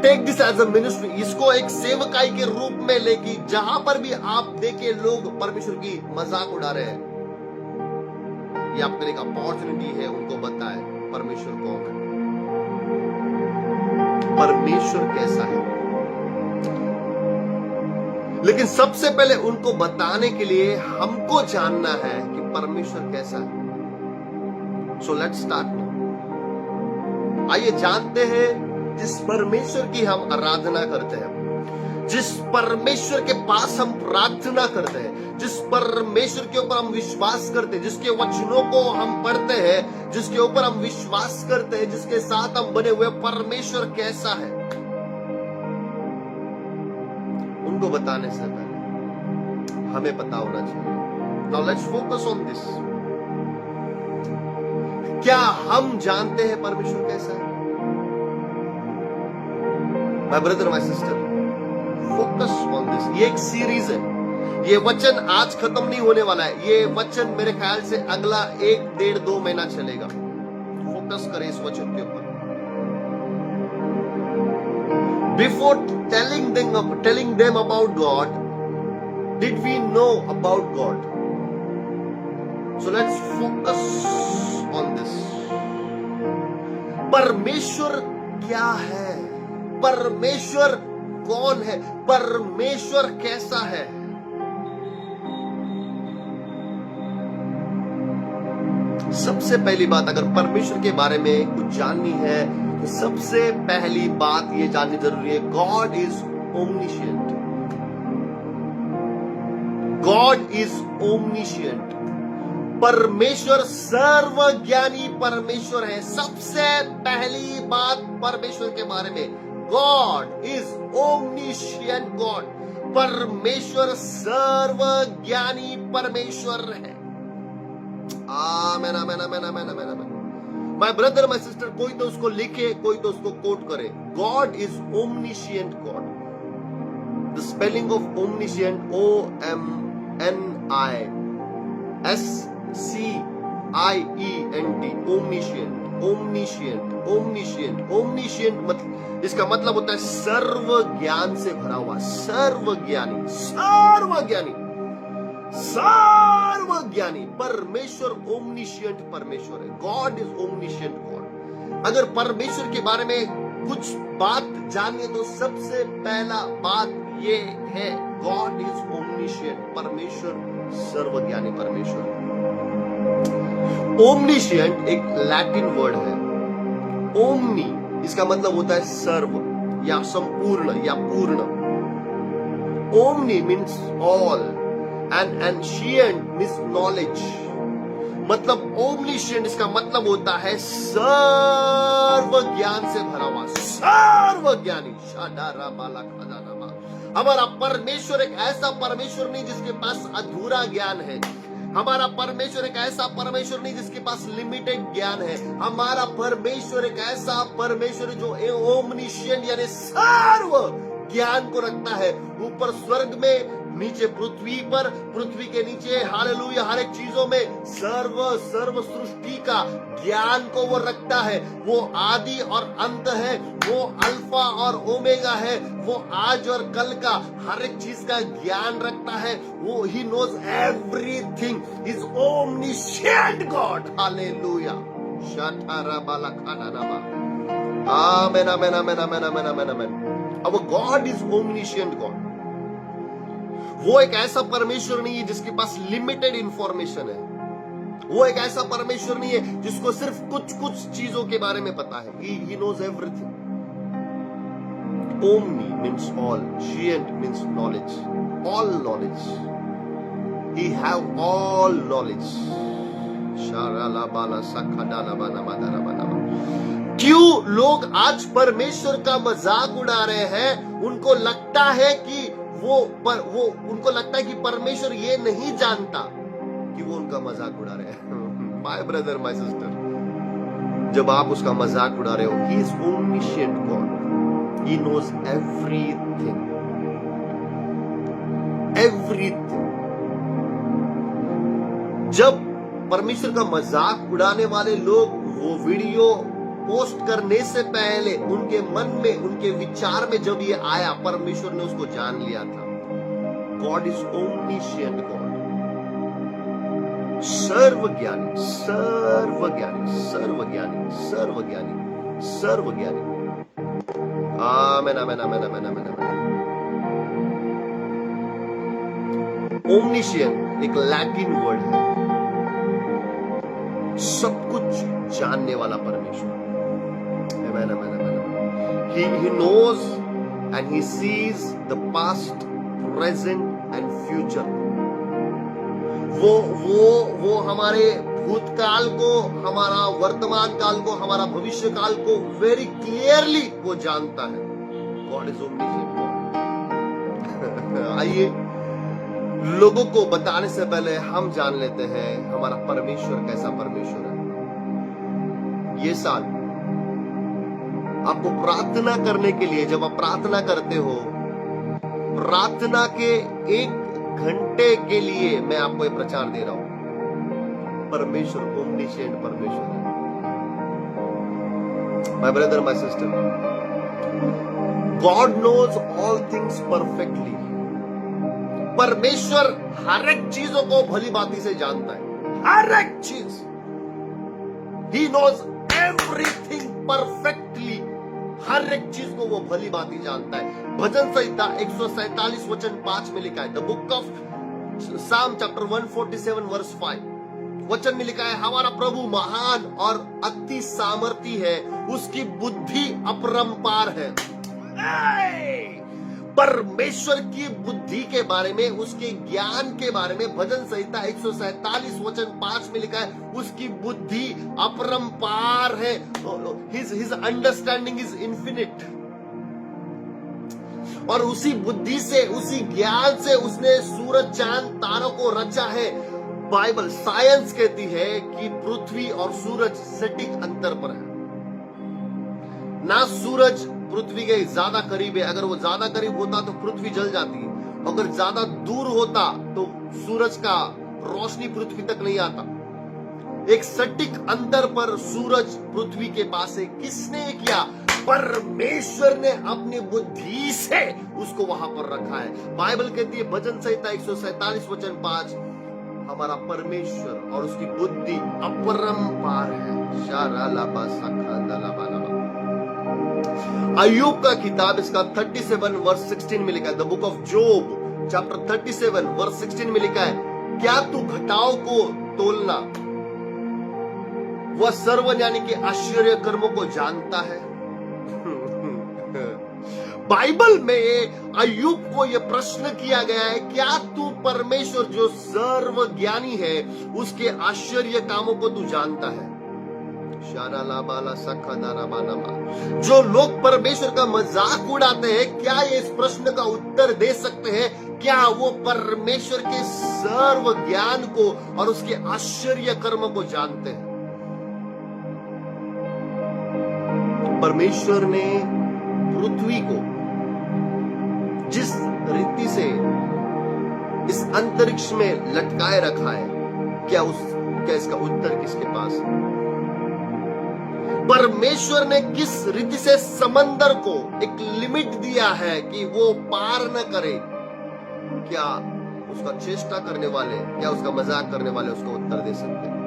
take this as a ministry. इसको एक सेवकाई के रूप में लेके जहां पर भी आप देखे लोग परमेश्वर की मजाक उड़ा रहे हैं, ये आपके लिए एक अपॉर्चुनिटी है उनको बताए परमेश्वर कौन है, परमेश्वर कैसा है। लेकिन सबसे पहले उनको बताने के लिए हमको जानना है कि परमेश्वर कैसा है। सो लेट्स स्टार्ट। आइए जानते हैं जिस परमेश्वर की हम आराधना करते हैं, जिस परमेश्वर के पास हम प्रार्थना करते हैं, जिस परमेश्वर के ऊपर हम विश्वास करते हैं, जिसके वचनों को हम पढ़ते हैं, जिसके ऊपर हम विश्वास करते हैं, जिसके साथ हम बने हुए, परमेश्वर कैसा है, उनको बताने से पहले हमें पता होना चाहिए। Now let's focus on this. क्या हम जानते हैं परमेश्वर कैसा है? My brother, my sister, focus on this. ये एक सीरीज है। ये वचन आज खत्म नहीं होने वाला है। ये वचन मेरे ख्याल से अगला 1, 1.5, 2 महीना चलेगा। फोकस करें इस वचन के ऊपर। Before telling them about God, did we know about God? So let's focus on this. परमेश्वर क्या है? परमेश्वर कौन है? परमेश्वर कैसा है? सबसे पहली बात, अगर परमेश्वर के बारे में कुछ जाननी है तो सबसे पहली बात ये जाननी जरूरी है, God is omniscient. God is omniscient. परमेश्वर सर्वज्ञानी परमेश्वर है। सबसे पहली बात परमेश्वर के बारे में, गॉड इज ओमनिशिएंट गॉड। परमेश्वर सर्वज्ञानी परमेश्वर है। Amen amen amen amen amen amen. My brother my sister, कोई तो उसको लिखे, कोई तो उसको कोट करे। God is omniscient God. The spelling of omniscient, OMNISCIENT, omniscient, omniscient, omniscient. Omniscient इसका मतलब होता है सर्व ज्ञान से भरा हुआ, सर्वज्ञानी, सर्वज्ञानी, सर्वज्ञानी। परमेश्वर ओमनिशिएंट परमेश्वर है। God is omniscient God. अगर परमेश्वर के बारे में कुछ बात जानिए तो सबसे पहला बात ये है, गॉड इज ओमनिशिएंट। परमेश्वर सर्वज्ञानी परमेश्वर। ओमनिशिएंट एक लैटिन वर्ड है। ओमनी इसका मतलब होता है सर्व या संपूर्ण या पूर्ण। Omni means all and scient means knowledge. मतलब ओमनिशिएंट इसका मतलब होता है सर्व ज्ञान से भरा हुआ, सर्वज्ञानी। हमारा परमेश्वर एक ऐसा परमेश्वर नहीं जिसके पास अधूरा ज्ञान है। हमारा परमेश्वर एक ऐसा परमेश्वर नहीं जिसके पास लिमिटेड ज्ञान है। हमारा परमेश्वर एक ऐसा परमेश्वर जो ओमनिशिएंट यानी सर्व ज्ञान को रखता है। ऊपर स्वर्ग में, नीचे पृथ्वी पर, पृथ्वी के नीचे हालेलुया हर एक चीजों में सर्व सृष्टि का ज्ञान को वो रखता है। वो आदि और अंत है, वो अल्फा और ओमेगा है, वो आज और कल का हर एक चीज का ज्ञान रखता है। वो ही knows everything. Is omniscient God. Hallelujah. Amen amen amen amen amen amen amen. अब गॉड इज ओमनिशिएंट गॉड। वो एक ऐसा परमेश्वर नहीं है जिसके पास लिमिटेड इंफॉर्मेशन है। वो एक ऐसा परमेश्वर नहीं है जिसको सिर्फ कुछ कुछ चीजों के बारे में पता है। He knows everything. Omni means all. Shient means knowledge. All knowledge. He have all knowledge. क्यों लोग आज परमेश्वर का मजाक उड़ा रहे हैं? उनको लगता है कि उनको लगता है कि परमेश्वर ये नहीं जानता कि वो उनका मजाक उड़ा रहे हैं। माय ब्रदर माय सिस्टर, जब आप उसका मजाक उड़ा रहे हो, he is omniscient God. He knows everything, everything. जब परमेश्वर का मजाक उड़ाने वाले लोग वो वीडियो पोस्ट करने से पहले उनके मन में, उनके विचार में जब ये आया, परमेश्वर ने उसको जान लिया था। God is omniscient God. सर्वज्ञानी, सर्वज्ञानी, सर्वज्ञानी, सर्वज्ञानी, सर्वज्ञानी। Amen amen amen amen amen amen. Omniscient एक लैटिन वर्ड है, सब कुछ जानने वाला परमेश्वर। Amen, amen, amen, amen. He knows and he sees the past, present and future. वो हमारे भूतकाल को, हमारा वर्तमान काल को, हमारा भविष्य काल को वेरी क्लियरली वो जानता है। God is omniscient God. आइए लोगों को बताने से पहले हम जान लेते हैं हमारा परमेश्वर कैसा परमेश्वर है। ये साल आपको प्रार्थना करने के लिए, जब आप प्रार्थना करते हो, प्रार्थना के 1 घंटे के लिए मैं आपको ये प्रचार दे रहा हूं, परमेश्वर ओमनिशिएंट परमेश्वर है। My brother, my sister, God knows all things perfectly. परमेश्वर हर एक चीजों को भली भांति से जानता है, हर एक चीज. He knows everything perfectly. हर एक चीज को वो भली भांति जानता है. भजन संहिता 147 वचन 5 में लिखा है, the book of Psalm chapter 147 verse 5, वचन में लिखा है, हमारा प्रभु महान और अति सामर्थी है, उसकी बुद्धि अपरंपार है. परमेश्वर की बुद्धि के बारे में, उसके ज्ञान के बारे में भजन संहिता 147 वचन 5 में लिखा है, उसकी बुद्धि अपरंपार है. His understanding is infinite. और उसी बुद्धि से, उसी ज्ञान से उसने सूरज चांद तारों को रचा है. बाइबल, साइंस कहती है कि पृथ्वी और सूरज सटीक अंतर पर है. ना सूरज पृथ्वी के ज्यादा करीब है. अगर वो ज्यादा करीब होता तो पृथ्वी जल जाती है. अगर ज्यादा दूर होता तो सूरज का रोशनी पृथ्वी तक नहीं आता. एक सटीक अंतर पर सूरज पृथ्वी के पास है. किसने किया? परमेश्वर ने अपनी बुद्धि से उसको वहां पर रखा है. बाइबल कहती है भजन संहिता 147 वचन 5, हमारा परमेश्वर और उसकी बुद्धि अपरंपार है. अय्यूब का किताब, इसका 37 वर्स 16 में लिखा है, the book of Job chapter 37 verse 16 में लिखा है, क्या तू घटाओं को तोलना, वह सर्वज्ञानी के आश्चर्य कर्मों को जानता है. बाइबल में अय्यूब को यह प्रश्न किया गया है, क्या तू परमेश्वर जो सर्वज्ञानी है उसके आश्चर्य कामों को तू जानता है? जो लोग परमेश्वर का मजाक उड़ाते हैं, क्या ये इस प्रश्न का उत्तर दे सकते हैं? क्या वो परमेश्वर के सर्व ज्ञान को और उसके आश्चर्य कर्म को जानते हैं? परमेश्वर ने पृथ्वी को जिस रीति से इस अंतरिक्ष में लटकाए रखा है, क्या इसका उत्तर किसके पास है? परमेश्वर ने किस रीति से समंदर को एक लिमिट दिया है कि वो पार न करे? क्या उसका चेष्टा करने वाले, क्या उसका मजाक करने वाले उसका उत्तर दे सकते हैं?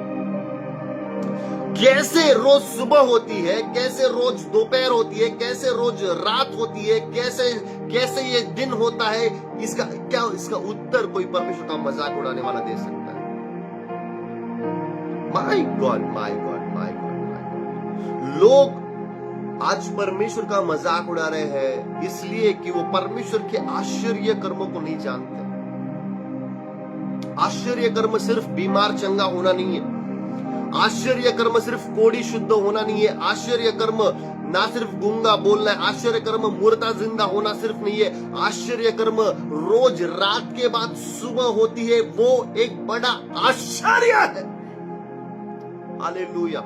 कैसे रोज सुबह होती है, कैसे रोज दोपहर होती है, कैसे रोज रात होती है, कैसे ये दिन होता है, इसका उत्तर कोई परमेश्वर का मजाक उड़ाने वाला दे सकता है? My God, my God, my God. लोग आज परमेश्वर का मजाक उड़ा रहे हैं इसलिए कि वो परमेश्वर के आश्चर्य कर्मों को नहीं जानते. आश्चर्य कर्म सिर्फ बीमार चंगा होना नहीं है. आश्चर्य कर्म सिर्फ कोढ़ी शुद्ध होना नहीं है. आश्चर्य कर्म ना सिर्फ गूंगा बोलना है. आश्चर्य कर्म मुर्दा जिंदा होना सिर्फ नहीं है. आश्चर्य कर्म रोज रात के बाद सुबह होती है, वो एक बड़ा आश्चर्य है. हालेलुया.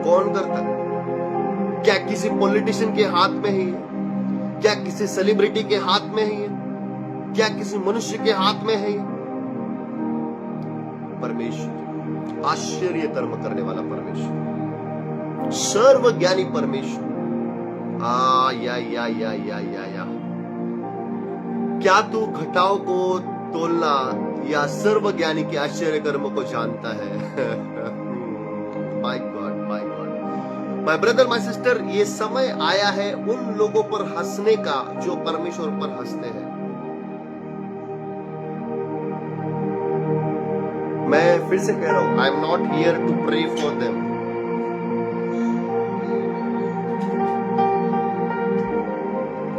कौन करता है? क्या किसी पॉलिटिशियन के हाथ में है? क्या किसी सेलिब्रिटी के हाथ में है? क्या किसी मनुष्य के हाथ में है? परमेश्वर, आश्चर्य कर्म करने वाला परमेश्वर, सर्वज्ञानी परमेश्वर. या क्या तू घटाओं को तोलना या सर्वज्ञानी के आश्चर्य कर्म को जानता है? My God, my God. My brother, my sister, ये समय आया है उन लोगों पर हंसने का जो परमेश्वर पर हंसते हैं. मैं फिर से कह रहा हूं, I am not here to pray for them.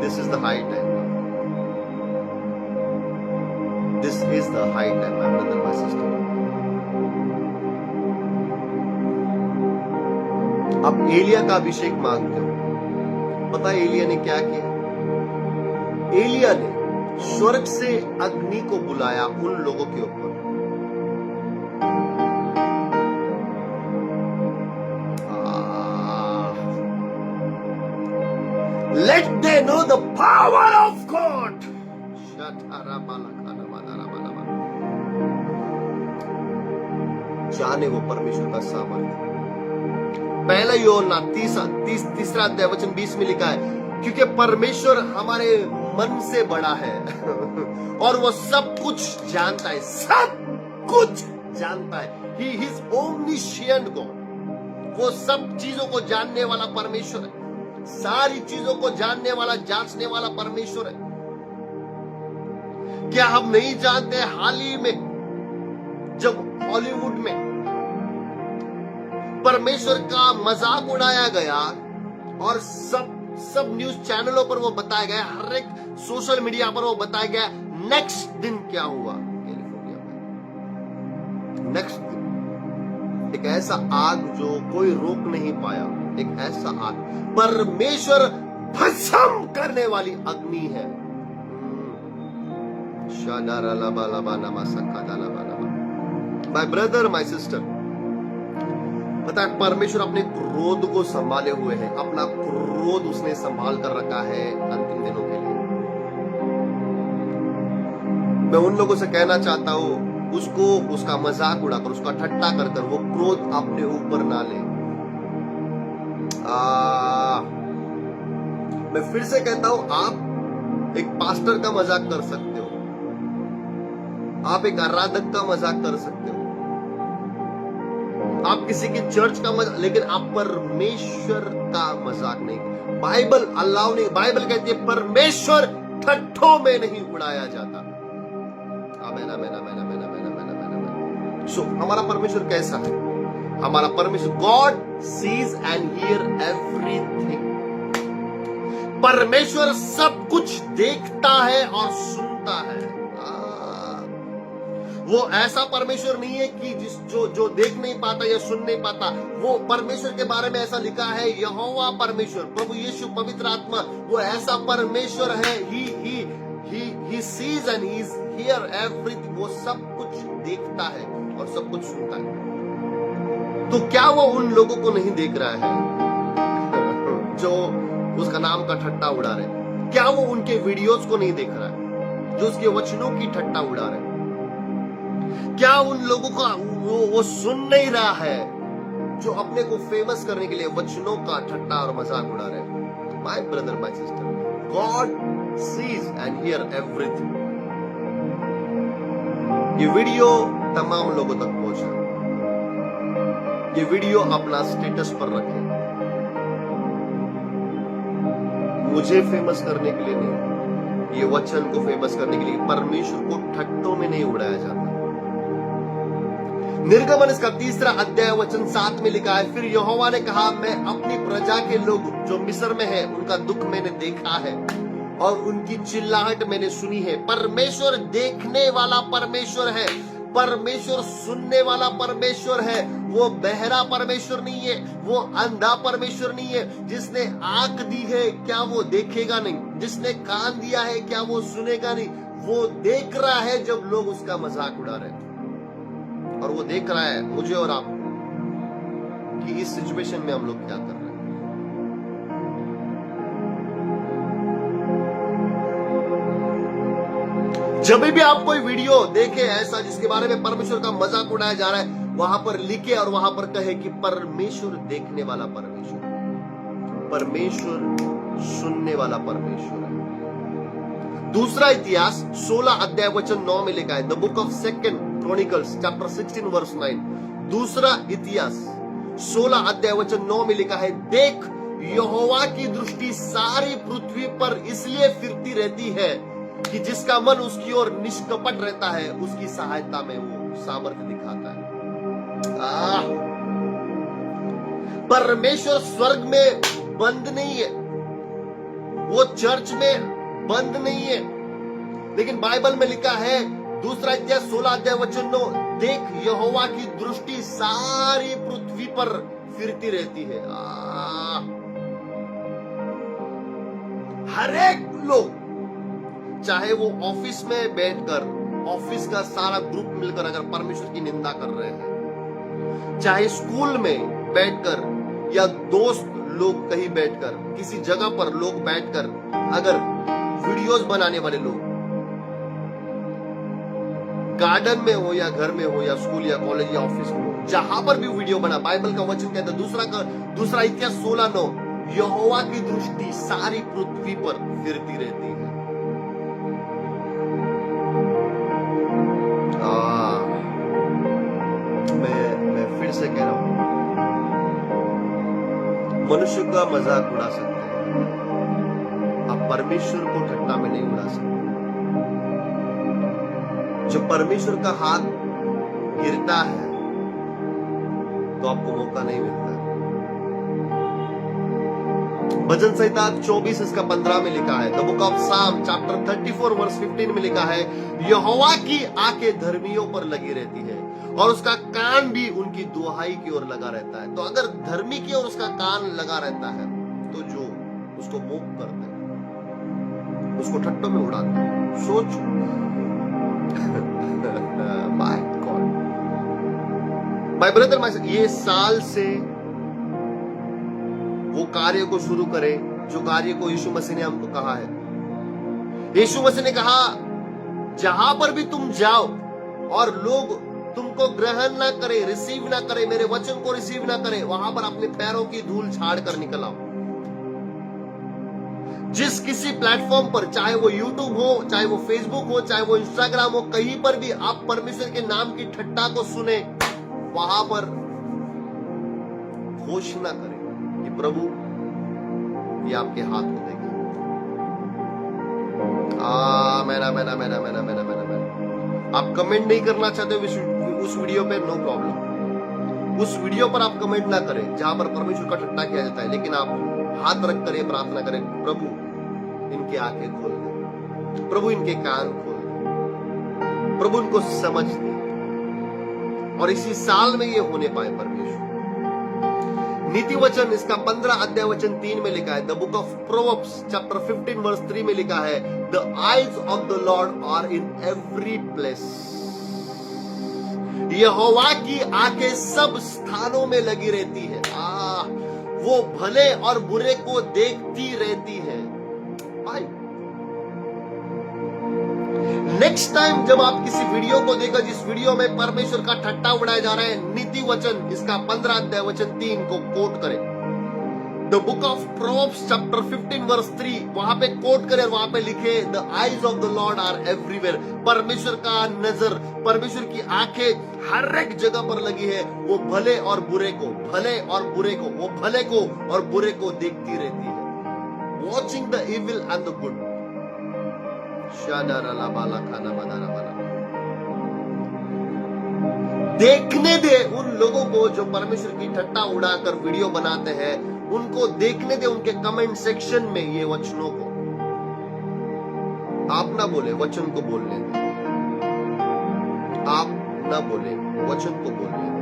This is the high time. This is the high time, my brother, my sister. आप एलिया का अभिषेक मांगते हो. पता है एलिया ने क्या किया? एलिया ने स्वर्ग से अग्नि को बुलाया उन लोगों के ऊपर. Let they know the power of God. जाने वो परमेश्वर का सामर्थ्य. पहला यूहन्ना तीसरा अध्याय वचन 20 में लिखा है, क्योंकि परमेश्वर हमारे मन से बड़ा है और वो सब कुछ जानता है, सब कुछ जानता है। He is omniscient God. वो सब चीजों को जानने वाला परमेश्वर है, सारी चीजों को जानने वाला, जांचने वाला परमेश्वर है। क्या हम नहीं जानते, हाल ही में जब हॉलीवुड में परमेश्वर का मजाक उड़ाया गया और सब न्यूज चैनलों पर वो बताया गया, हर एक सोशल मीडिया पर वो बताया गया, नेक्स्ट दिन क्या हुआ कैलिफोर्निया में। नेक्स्ट दिन एक ऐसा आग जो कोई रोक नहीं पाया, एक ऐसा आग, परमेश्वर भस्म करने वाली अग्नि है। माय ब्रदर, माय सिस्टर, पता है परमेश्वर अपने क्रोध को संभाले हुए है, अपना क्रोध उसने संभाल कर रखा है अंतिम दिनों के लिए। मैं उन लोगों से कहना चाहता हूं, उसको उसका मजाक उड़ाकर, उसका ठट्टा कर वो क्रोध अपने ऊपर ना ले। मैं फिर से कहता हूं, आप एक पास्टर का मजाक कर सकते हो, आप एक आराधक का मजाक कर सकते हो, आप किसी की चर्च का मजाक, लेकिन आप परमेश्वर का मजाक नहीं। बाइबल अल्लाह ने, बाइबल कहती है परमेश्वर ठट्ठों में नहीं उड़ाया जाता। Amen, amen, amen, amen, amen, amen, amen, amen. सो हमारा परमेश्वर कैसा है? हमारा परमेश्वर, God sees and here everything. परमेश्वर सब कुछ देखता है और सुनता है। वो ऐसा परमेश्वर नहीं है कि जो देख नहीं पाता या सुन नहीं पाता। वो परमेश्वर के बारे में ऐसा लिखा है, यहोवा परमेश्वर, प्रभु यीशु, पवित्र आत्मा, वो ऐसा परमेश्वर है। He sees and he is here everything. वो सब कुछ देखता है और सब कुछ सुनता है। तो क्या वो उन लोगों को नहीं देख रहा है जो उसका नाम का ठट्टा उड़ा रहे? क्या वो उनके वीडियोस को नहीं देख रहा है जो उसके वचनों की ठट्टा उड़ा रहे? क्या उन लोगों का वो सुन नहीं रहा है जो अपने को फेमस करने के लिए वचनों का ठट्टा और मजाक उड़ा रहे हैं? My brother, my sister, God sees and here everything. ये वीडियो तमाम लोगों तक पहुंचे, ये वीडियो अपना स्टेटस पर रखें। मुझे फेमस करने के लिए नहीं, ये वचन को फेमस करने के लिए। परमेश्वर को ठट्टों में नहीं उड़ाया जाता। निर्गमन इसका 3 अध्याय वचन 7 में लिखा है, फिर यहोवा ने कहा, मैं अपनी प्रजा के लोग जो मिस्र में है उनका दुख मैंने देखा है और उनकी चिल्लाहट मैंने सुनी है। परमेश्वर देखने वाला परमेश्वर है, परमेश्वर सुनने वाला परमेश्वर है। वो बहरा परमेश्वर नहीं है, वो अंधा परमेश्वर नहीं है। जिसने आंख दी है क्या वो देखेगा नहीं? जिसने कान दिया है क्या वो सुनेगा नहीं? वो देख रहा है जब लोग उसका मजाक उड़ा रहे हैं, और वो देख रहा है मुझे और आप कि इस सिचुएशन में हम लोग क्या कर रहे हैं। जब भी आप कोई वीडियो देखे ऐसा जिसके बारे में परमेश्वर का मजाक उड़ाया जा रहा है, वहां पर लिखे और वहां पर कहे कि परमेश्वर देखने वाला परमेश्वर, परमेश्वर सुनने वाला परमेश्वर है। दूसरा इतिहास 16 अध्याय वचन 9 में लिखा है, the book of second Chronicles chapter 16 verse 9। दूसरा इतिहास 16 अध्याय वचन 9 में लिखा है, देख यहोवा की दृष्टि सारी पृथ्वी पर इसलिए फिरती रहती है कि जिसका मन उसकी ओर निष्कपट रहता है, उसकी सहायता में वो सामर्थ्य दिखाता है। परमेश्वर स्वर्ग में बंद नहीं है, वो चर्च में बंद नहीं है, लेकिन बाइबल में लिखा है दूसरा इतिहास 16 अध्याय वचन 9, देख यहोवा की दृष्टि सारी पृथ्वी पर फिरती रहती है। हर एक लोग, चाहे वो ऑफिस में बैठकर, ऑफिस का सारा ग्रुप मिलकर अगर परमेश्वर की निंदा कर रहे हैं, चाहे स्कूल में बैठकर या दोस्त लोग कहीं बैठकर, किसी जगह पर लोग बैठकर अगर वीडियोस बनाने वाले लोग, गार्डन में हो या घर में हो या स्कूल या कॉलेज या ऑफिस में हो, जहां पर भी वीडियो बना, बाइबल का वचन कहता है, दूसरा इतिहास 16:9, यहोवा की दृष्टि सारी पृथ्वी पर फिरती रहती है। मैं फिर से कह रहा हूं, मनुष्य का मजाक उड़ा सकते हैं, आप परमेश्वर को ठट्टा में नहीं उड़ा सकते। जब परमेश्वर का हाथ गिरता है तो आपको मौका नहीं मिलता। भजन संहिता 24 इसका 15 में लिखा है, the book of Psalm chapter 34 verse 15 में लिखा है, यहोवा की आंखें धर्मियों पर लगी रहती है और उसका कान भी उनकी दुहाई की ओर लगा रहता है। तो अगर धर्मी की ओर उसका कान लगा रहता है तो जो उसको मोक करते हैं, उसको ठट्टों में उड़ाते हैं, सोच माय गॉड, माय ब्रदर, ये साल से वो कार्य को शुरू करें जो कार्य को यीशु मसीह ने हमको कहा है। यीशु मसीह ने कहा, जहां पर भी तुम जाओ और लोग तुमको ग्रहण ना करे, रिसीव ना करे, मेरे वचन को रिसीव ना करे, वहां पर अपने पैरों की धूल झाड़ कर निकल आओ। जिस किसी प्लेटफॉर्म पर, चाहे वो यूट्यूब हो, चाहे वो फेसबुक हो, चाहे वो इंस्टाग्राम हो, कहीं पर भी आप परमेश्वर के नाम की ठट्टा को सुने, वहां पर घोषणा करें कि प्रभु ये आपके हाथ को देखे। मैना। आप कमेंट नहीं करना चाहते उस वीडियो पे, नो प्रॉब्लम। उस वीडियो पर आप कमेंट ना करें जहां पर परमेश्वर का ठट्टा किया जाता है, लेकिन आप हाथ रख कर प्रार्थना करें, प्रभु इनकी आंखें खोल दे, प्रभु इनके कान खोल दे, प्रभु इनको समझ दे, और इसी साल में ये होने पाए परमेश्वर। नीति वचन इसका 15 अध्याय वचन 3 में लिखा है, the book of Proverbs chapter 15 verse 3 में लिखा है, the eyes of the Lord are in every place. यहोवा की आंखें सब स्थानों में लगी रहती है, वो भले और बुरे को देखती रहती है। भाई नेक्स्ट टाइम जब आप किसी वीडियो को देखो जिस वीडियो में परमेश्वर का ठट्टा उड़ाया जा रहा है, नीति वचन इसका 15 अध्याय वचन 3 को कोट करें, the book of Proverbs chapter 15 verse 3, वहां पे कोट करें, वहां पे लिखे, the eyes of the Lord are everywhere. परमेश्वर का नजर, परमेश्वर की आंखें हर एक जगह पर लगी है, वो भले और बुरे को, भले और बुरे को, वो भले को और बुरे को देखती रहती है, watching the evil and the good. देखने दे उन लोगों को जो परमेश्वर की ठट्टा उड़ाकर वीडियो बनाते हैं, उनको देखने दे उनके कमेंट सेक्शन में ये वचनों को। आप ना बोले, वचन को बोलने दे, आप ना बोले, वचन को बोलने दे।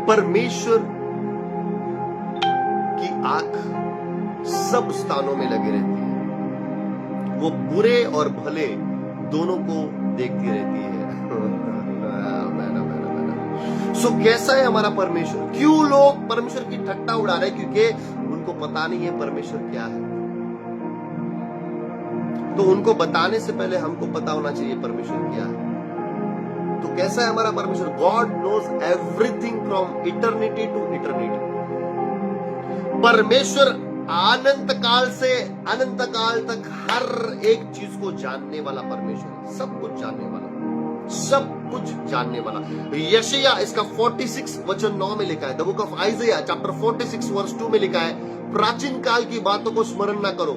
परमेश्वर की आंख सब स्थानों में लगी रहती है, वो बुरे और भले दोनों को देखती रहती है। सो कैसा है हमारा परमेश्वर? क्यों लोग परमेश्वर की ठट्टा उड़ा रहे? क्योंकि उनको पता नहीं है परमेश्वर क्या है। तो उनको बताने से पहले हमको पता होना चाहिए परमेश्वर क्या है। तो कैसा है हमारा परमेश्वर? God knows everything from eternity to eternity. परमेश्वर अनंत काल से अनंत काल तक हर एक चीज को जानने वाला परमेश्वर है, सब कुछ जानने वाला, सब कुछ जानने वाला। यशायाह इसका 46 वचन 9 में लिखा है, the book of Isaiah chapter 46 verse 2 में लिखा है, प्राचीन काल की बातों को स्मरण ना करो,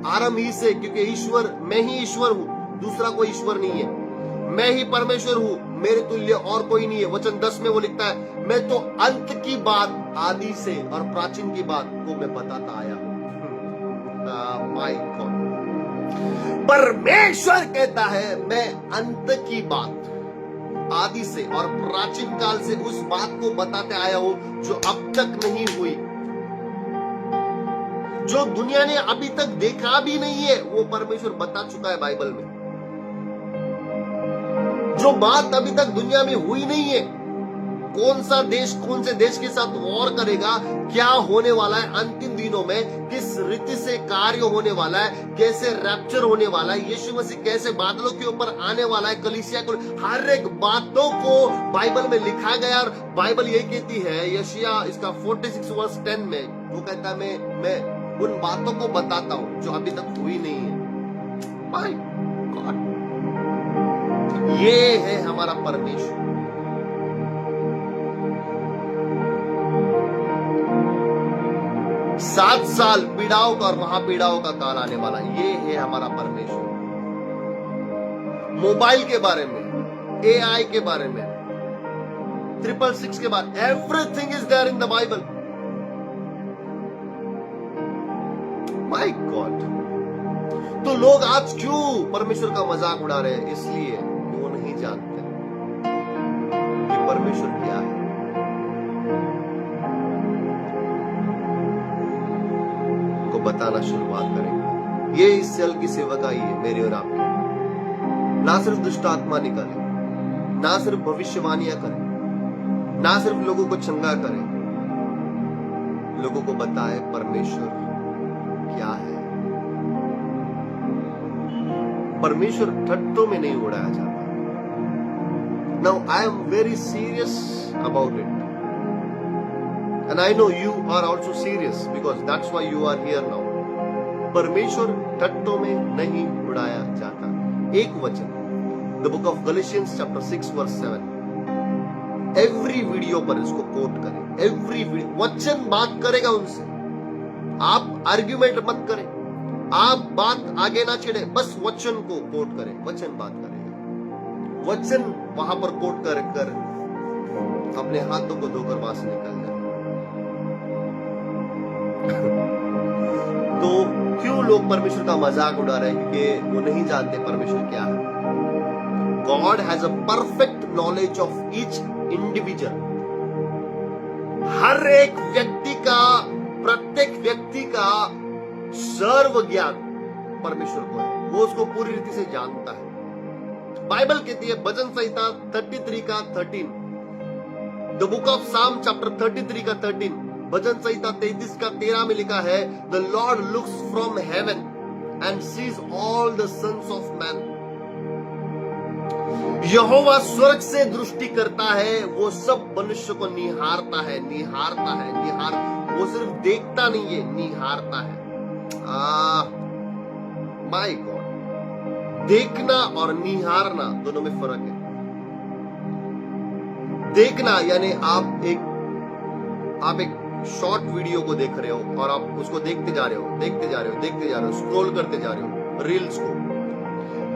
आरंभ ही से, क्योंकि ईश्वर, मैं ही ईश्वर हूं, दूसरा कोई ईश्वर नहीं है, मैं ही परमेश्वर हूं, मेरे तुल्य और कोई नहीं है। वचन 10 में वो लिखता है, मैं तो अंत की बात आदि से और प्राचीन की बात को मैं बताता आया हूं। माय गॉड, परमेश्वर कहता है, मैं अंत की बात आदि से और प्राचीन काल से उस बात को बताते आया हूं जो अब तक नहीं हुई, जो दुनिया ने अभी तक देखा भी नहीं है, वो परमेश्वर बता चुका है बाइबल में। जो बात अभी तक दुनिया में हुई नहीं है, कौन सा देश कौन से देश के साथ वॉर करेगा, क्या होने वाला है अंतिम दिनों में, किस रीति से कार्य होने वाला है, कैसे रैप्चर होने वाला है, यीशु मसीह कैसे बादलों के ऊपर आने वाला है, कलीसिया को, हर एक बातों को बाइबल में लिखा गया। और बाइबल यही कहती है, यशायाह इसका 46 वर्स 10 में वो कहता है, मैं उन बातों को बताता हूं जो अभी तक हुई नहीं है। माय गॉड, ये है हमारा परमेश्वर। 7 साल पीड़ाओं का और महापीड़ाओं का काल आने वाला, ये है हमारा परमेश्वर। मोबाइल के बारे में, एआई के बारे में, 666 के बाद, everything is there in the Bible. My God, तो लोग आज क्यों परमेश्वर का मजाक उड़ा रहे हैं? इसलिए कि वो नहीं जानते कि परमेश्वर क्या है। को बताना शुरुआत करेंगे। ये इस सेल की सेवकाई है मेरी और आपकी। ना सिर्फ दुष्ट आत्मा निकाले, ना सिर्फ भविष्यवाणियां करे, ना सिर्फ लोगों को चंगा करे, लोगों को बताए परमेश्वर क्या है। परमेश्वर ठट्टों में नहीं उड़ाया जाता। Now I am very serious about it, and I know you are also serious because that's why you are here now. परमेश्वर ठट्टों में नहीं उड़ाया जाता। एक वचन, the book of Galatians chapter 6 verse 7। Every video पर इसको कोट करें, एवरी वीडियो वचन बात करेगा उनसे। आप आर्ग्यूमेंट मत करें, आप बात आगे ना छिड़े, बस वचन को कोट करें, वचन बात करेगा। वचन वहां पर कोट कर कर अपने हाथों को धोकर वहां से निकल जाए। तो क्यों लोग परमेश्वर का मजाक उड़ा रहे हैं? क्योंकि वो नहीं जानते परमेश्वर क्या है। God has a perfect knowledge of each individual. हर एक व्यक्ति का, प्रत्येक व्यक्ति का सर्व ज्ञान परमेश्वर को है, वो उसको पूरी रीति से जानता है। बाइबल कहती है भजन संहिता 33 का 13, the book of Psalm chapter 33 का 13, भजन संहिता 33 का 13 में लिखा है, the Lord looks from heaven and sees all the sons of man. यहोवा स्वर्ग से दृष्टि करता है, वो सब मनुष्य को निहारता है, निहारता है, वो सिर्फ देखता नहीं है, निहारता है। माय गॉड, देखना और निहारना दोनों में फर्क है। देखना यानी आप एक शॉर्ट वीडियो को देख रहे हो और आप उसको देखते जा रहे हो, स्क्रॉल करते जा रहे हो रील्स को।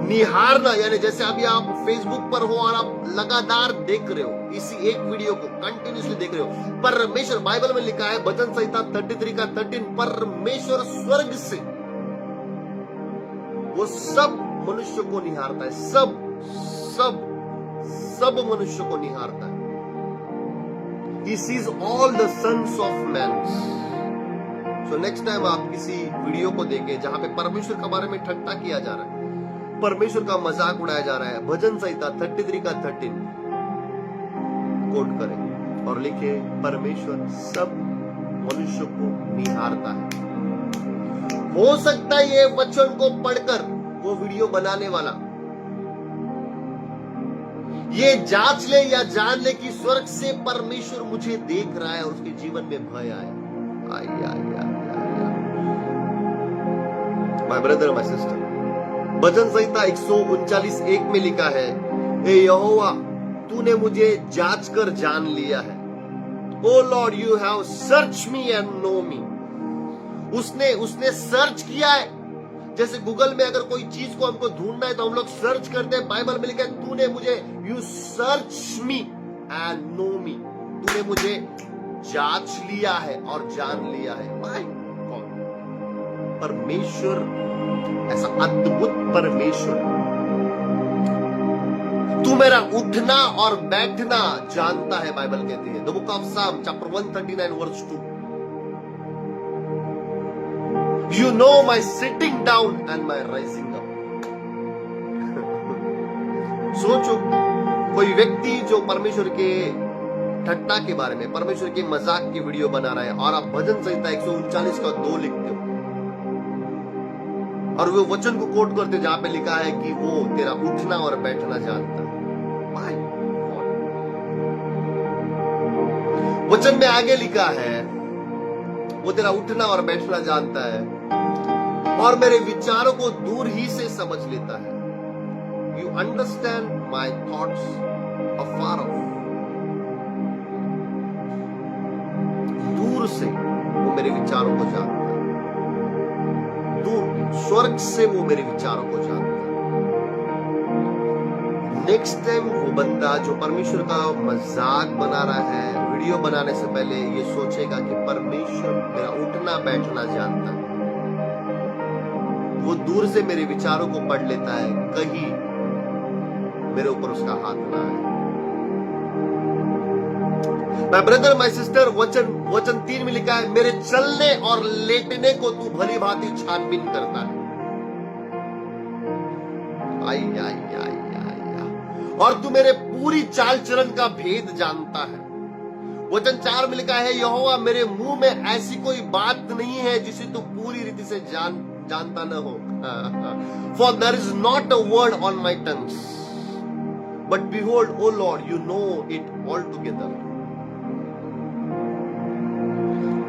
निहारना यानी जैसे अभी आप फेसबुक पर हो और आप लगातार देख रहे हो, इसी एक वीडियो को कंटिन्यूसली देख रहे हो। परमेश्वर, बाइबल में लिखा है भजन संहिता 33 का 13, परमेश्वर स्वर्ग से वो सब मनुष्य को निहारता है, सब मनुष्य को निहारता है। He sees all the sons of men. So next time आप किसी वीडियो को देखें जहां पे परमेश्वर के बारे में ठट्टा किया जा रहा है, परमेश्वर का मजाक उड़ाया जा रहा है, भजन संहिता 33 का 13 कोट करें और लिखे, परमेश्वर सब मनुष्य को निहारता है। हो सकता है ये वचन को पढ़कर वो वीडियो बनाने वाला ये जांच ले या जान ले कि स्वर्ग से परमेश्वर मुझे देख रहा है और उसके जीवन में भय आए। माय ब्रदर, माय सिस्टर, भजन संहिता 139:1 में लिखा है, हे यहोवा तूने मुझे जांच कर जान लिया है। O Lord, you have search me and know me. उसने सर्च किया है। जैसे गूगल में अगर कोई चीज को हमको ढूंढना है तो हम लोग सर्च करते हैं। बाइबल में लिखा है, तूने मुझे, you search me and know me, तूने मुझे जांच लिया है और जान लिया है। माय गॉड, परमेश्वर ऐसा अद्भुत परमेश्वर, तू मेरा उठना और बैठना जानता है। बाइबल कहती है, the book of Psalm chapter 139 verse 2, You know my sitting down and my rising up. सोचो, कोई व्यक्ति जो परमेश्वर के ठट्टा के बारे में, परमेश्वर की मजाक की वीडियो बना रहा है और आप भजन संहिता 139 का 2 लिखते हो और वो वचन को कोट करते हो जहां पे लिखा है कि वो तेरा उठना और बैठना जानता है। भाई, वचन में आगे लिखा है वो तेरा उठना और बैठना जानता है और मेरे विचारों को दूर ही से समझ लेता है। You understand my thoughts afar off. दूर से वो मेरे विचारों को जानता है, दूर स्वर्ग से वो मेरे विचारों को जानता है। नेक्स्ट टाइम वो बंदा जो परमेश्वर का मजाक बना रहा है, वीडियो बनाने से पहले ये सोचेगा कि परमेश्वर मेरा उठना बैठना जानता है। वो दूर से मेरे विचारों को पढ़ लेता है, कहीं मेरे ऊपर उसका हाथ ना आए। माय ब्रदर माय सिस्टर, वचन 3 में लिखा है मेरे चलने और लेटने को तू भली भांति छानबीन करता है। आई आई आई आई आई। और तू मेरे पूरी चाल चलन का भेद जानता है। वचन 4 में लिखा है यहोवा मेरे मुंह में ऐसी कोई बात नहीं है जिसे तू पूरी रीति से जानता न हो। For there is not a word on my tongues but behold O Lord you know it all together.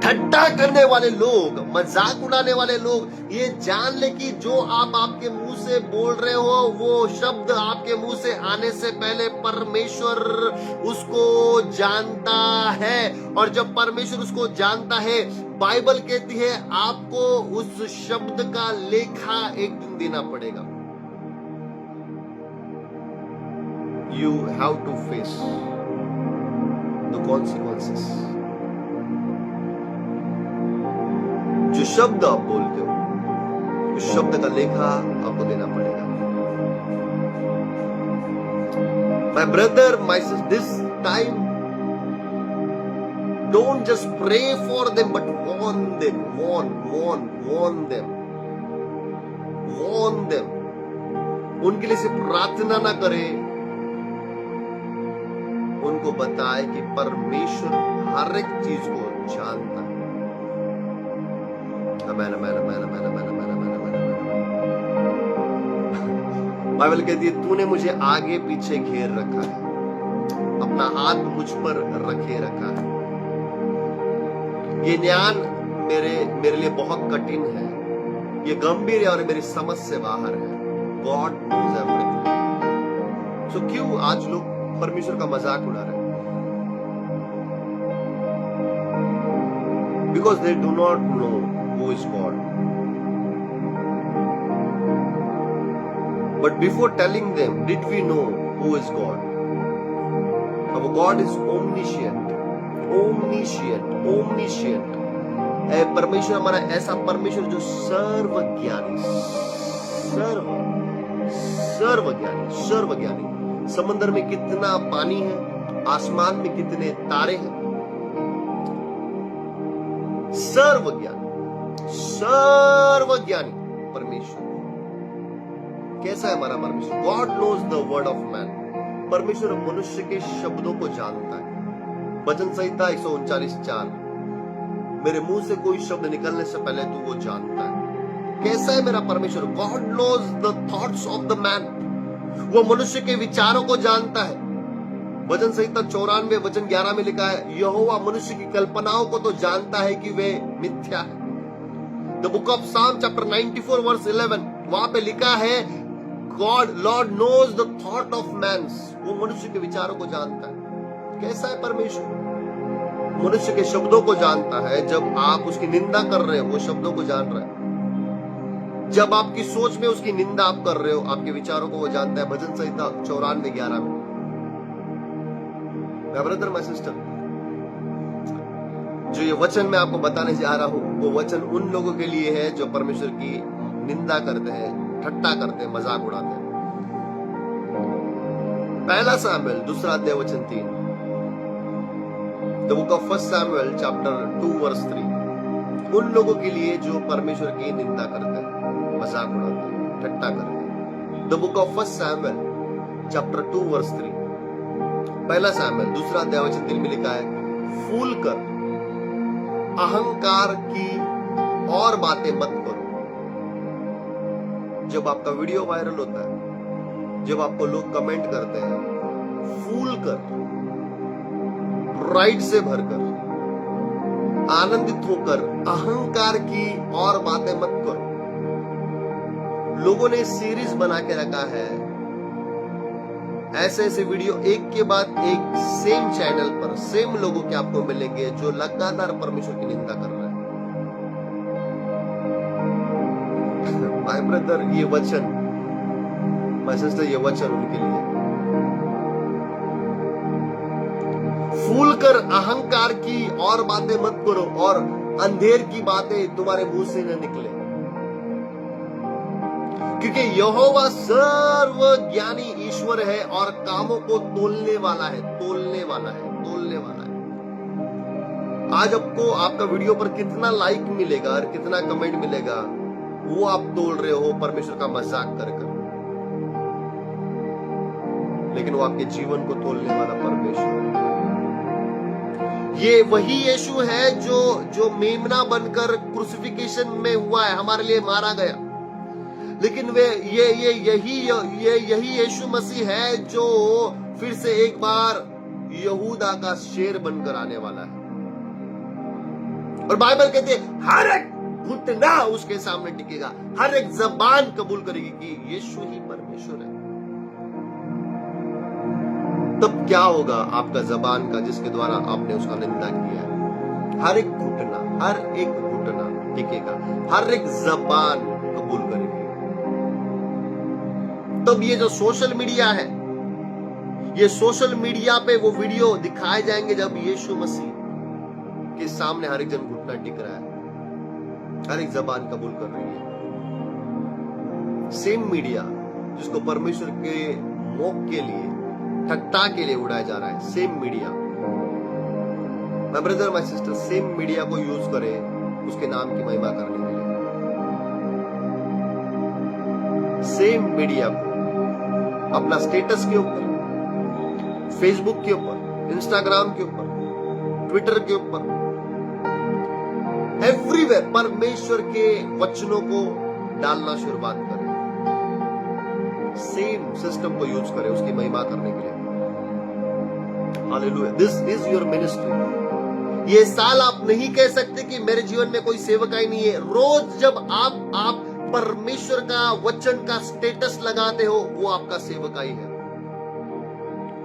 ठट्टा करने वाले लोग, मजाक उड़ाने वाले लोग ये जान ले कि जो आप आपके मुंह से बोल रहे हो वो शब्द आपके मुंह से आने से पहले परमेश्वर उसको जानता है। और जब परमेश्वर उसको जानता है, बाइबल कहती है आपको उस शब्द का लेखा एक दिन देना पड़ेगा। You have to face the consequences. जो शब्द आप बोलते हो उस शब्द का लेखा आपको देना पड़ेगा। My brother my sister, this time don't just pray for them but warn them, warn them. उनके लिए सिर्फ प्रार्थना ना करें, उनको बताए कि परमेश्वर हर एक चीज को जानता है। बाइबल कहती है तूने मुझे आगे पीछे घेर रखा है, अपना हाथ मुझ पर रखे रखा है। ये ज्ञान मेरे लिए बहुत कठिन है, ये गंभीर है और मेरी समझ से बाहर है। God knows everything. सो क्यों आज लोग परमेश्वर का मजाक उड़ा रहे हैं? Because they do not know who is God. But before telling them, did we know who is God? Our God is omniscient. परमेश्वर हमारा ऐसा परमेश्वर जो सर्वज्ञानी। समंदर में कितना पानी है, आसमान में कितने तारे हैं, सर्वज्ञानी परमेश्वर। कैसा है हमारा परमेश्वर? God knows the word of man. परमेश्वर मनुष्य के शब्दों को जानता है। वचन संहिता 139:4, मेरे मुंह से कोई शब्द निकलने से पहले तू वो जानता है। कैसा है मेरा परमेश्वर? God knows the thoughts of the man. वो मनुष्य के विचारों को जानता है। वचन संहिता 94 वचन 11 में लिखा है यहोवा मनुष्य की कल्पनाओं को तो जानता है कि वे मिथ्या है। The book of Psalm chapter 94 verse 11, वहां पे लिखा है God Lord knows the thought of mans. वो मनुष्य के विचारों को जानता है। कैसा है परमेश्वर? मनुष्य के शब्दों को जानता है। जब आप उसकी निंदा कर रहे हो वो शब्दों को जान रहा है। जब आपकी सोच में उसकी निंदा आप कर रहे हो, आपके विचारों को वो जानता है। भजन संहिता 94:11 में। माय ब्रदर माय सिस्टर, जो ये वचन मैं आपको बताने जा रहा हूं वो वचन उन लोगों के लिए है जो परमेश्वर की निंदा करते हैं, ठट्टा करते हैं, मजाक उड़ाते हैं। पहला सामुएल 2 अध्याय वचन 3, the book of 1 Samuel chapter 2 verse 3, उन लोगों के लिए जो परमेश्वर की निंदा करते हैं, मजाक उड़ाते हैं, ठट्टा करते हैं। The book of 1 Samuel chapter 2 verse 3, पहला सैमुएल 2 अध्याय वचन 3 में लिखा है, फूल कर अहंकार की और बातें मत करो। जब आपका वीडियो वायरल होता है, जब आपको लोग कमेंट करते हैं, फूल कर, प्राइड से भरकर, आनंदित होकर अहंकार की और बातें मत करो। लोगों ने सीरीज बना के रखा है, ऐसे ऐसे वीडियो एक के बाद एक सेम चैनल पर सेम लोगों के आपको मिलेंगे जो लगातार परमेश्वर की निंदा कर रहे हैं। माय ब्रदर, ये वचन, माय सिस्टर, ये वचन उनके लिए, फूल कर अहंकार की और बातें मत करो और अंधेर की बातें तुम्हारे मुंह से न निकले, क्योंकि यहोवा सर्व ज्ञानी ईश्वर है और कामों को तोलने वाला है, तोलने वाला है, तोलने वाला है। आज आपको आपका वीडियो पर कितना लाइक मिलेगा और कितना कमेंट मिलेगा, वो आप तोल रहे हो परमेश्वर का मजाक कर कर, लेकिन वो आपके जीवन को तोलने वाला परमेश्वर है। ये वही यीशु है जो मेमना बनकर क्रूसिफिकेशन में हुआ है, हमारे लिए मारा गया, लेकिन यही यीशु मसीह है जो फिर से एक बार यहूदा का शेर बनकर आने वाला है। और बाइबल कहते हैं हर एक घुटना उसके सामने टिकेगा, हर एक जबान कबूल करेगी कि यीशु ही परमेश्वर है। तब क्या होगा आपका जबान का जिसके द्वारा आपने उसका निंदा किया है? हर एक घुटना टिकेगा, हर एक जबान कबूल करेगी। तब ये जो सोशल मीडिया है, ये सोशल मीडिया पे वो वीडियो दिखाए जाएंगे जब यीशु मसीह के सामने हर एक जन घुटना टिक रहा है, हर एक जबान कबूल कर रही है। सेम मीडिया जिसको परमेश्वर के मोक के लिए, ठट्टा के लिए उड़ाया जा रहा है, same media, my brother my sister, same media को यूज करे उसके नाम की महिमा करने के लिए। सेम मीडिया को अपना स्टेटस के ऊपर, फेसबुक के ऊपर, इंस्टाग्राम के ऊपर, ट्विटर के ऊपर, एवरीवेयर परमेश्वर के वचनों को डालना शुरुआत करें। सेम सिस्टम को यूज करें उसकी महिमा करने के लिए। Hallelujah, this is your ministry. ये साल आप नहीं कह सकते कि मेरे जीवन में कोई सेवकाई नहीं है। रोज जब आप परमेश्वर का वचन का स्टेटस लगाते हो, वो आपका सेवकाई है।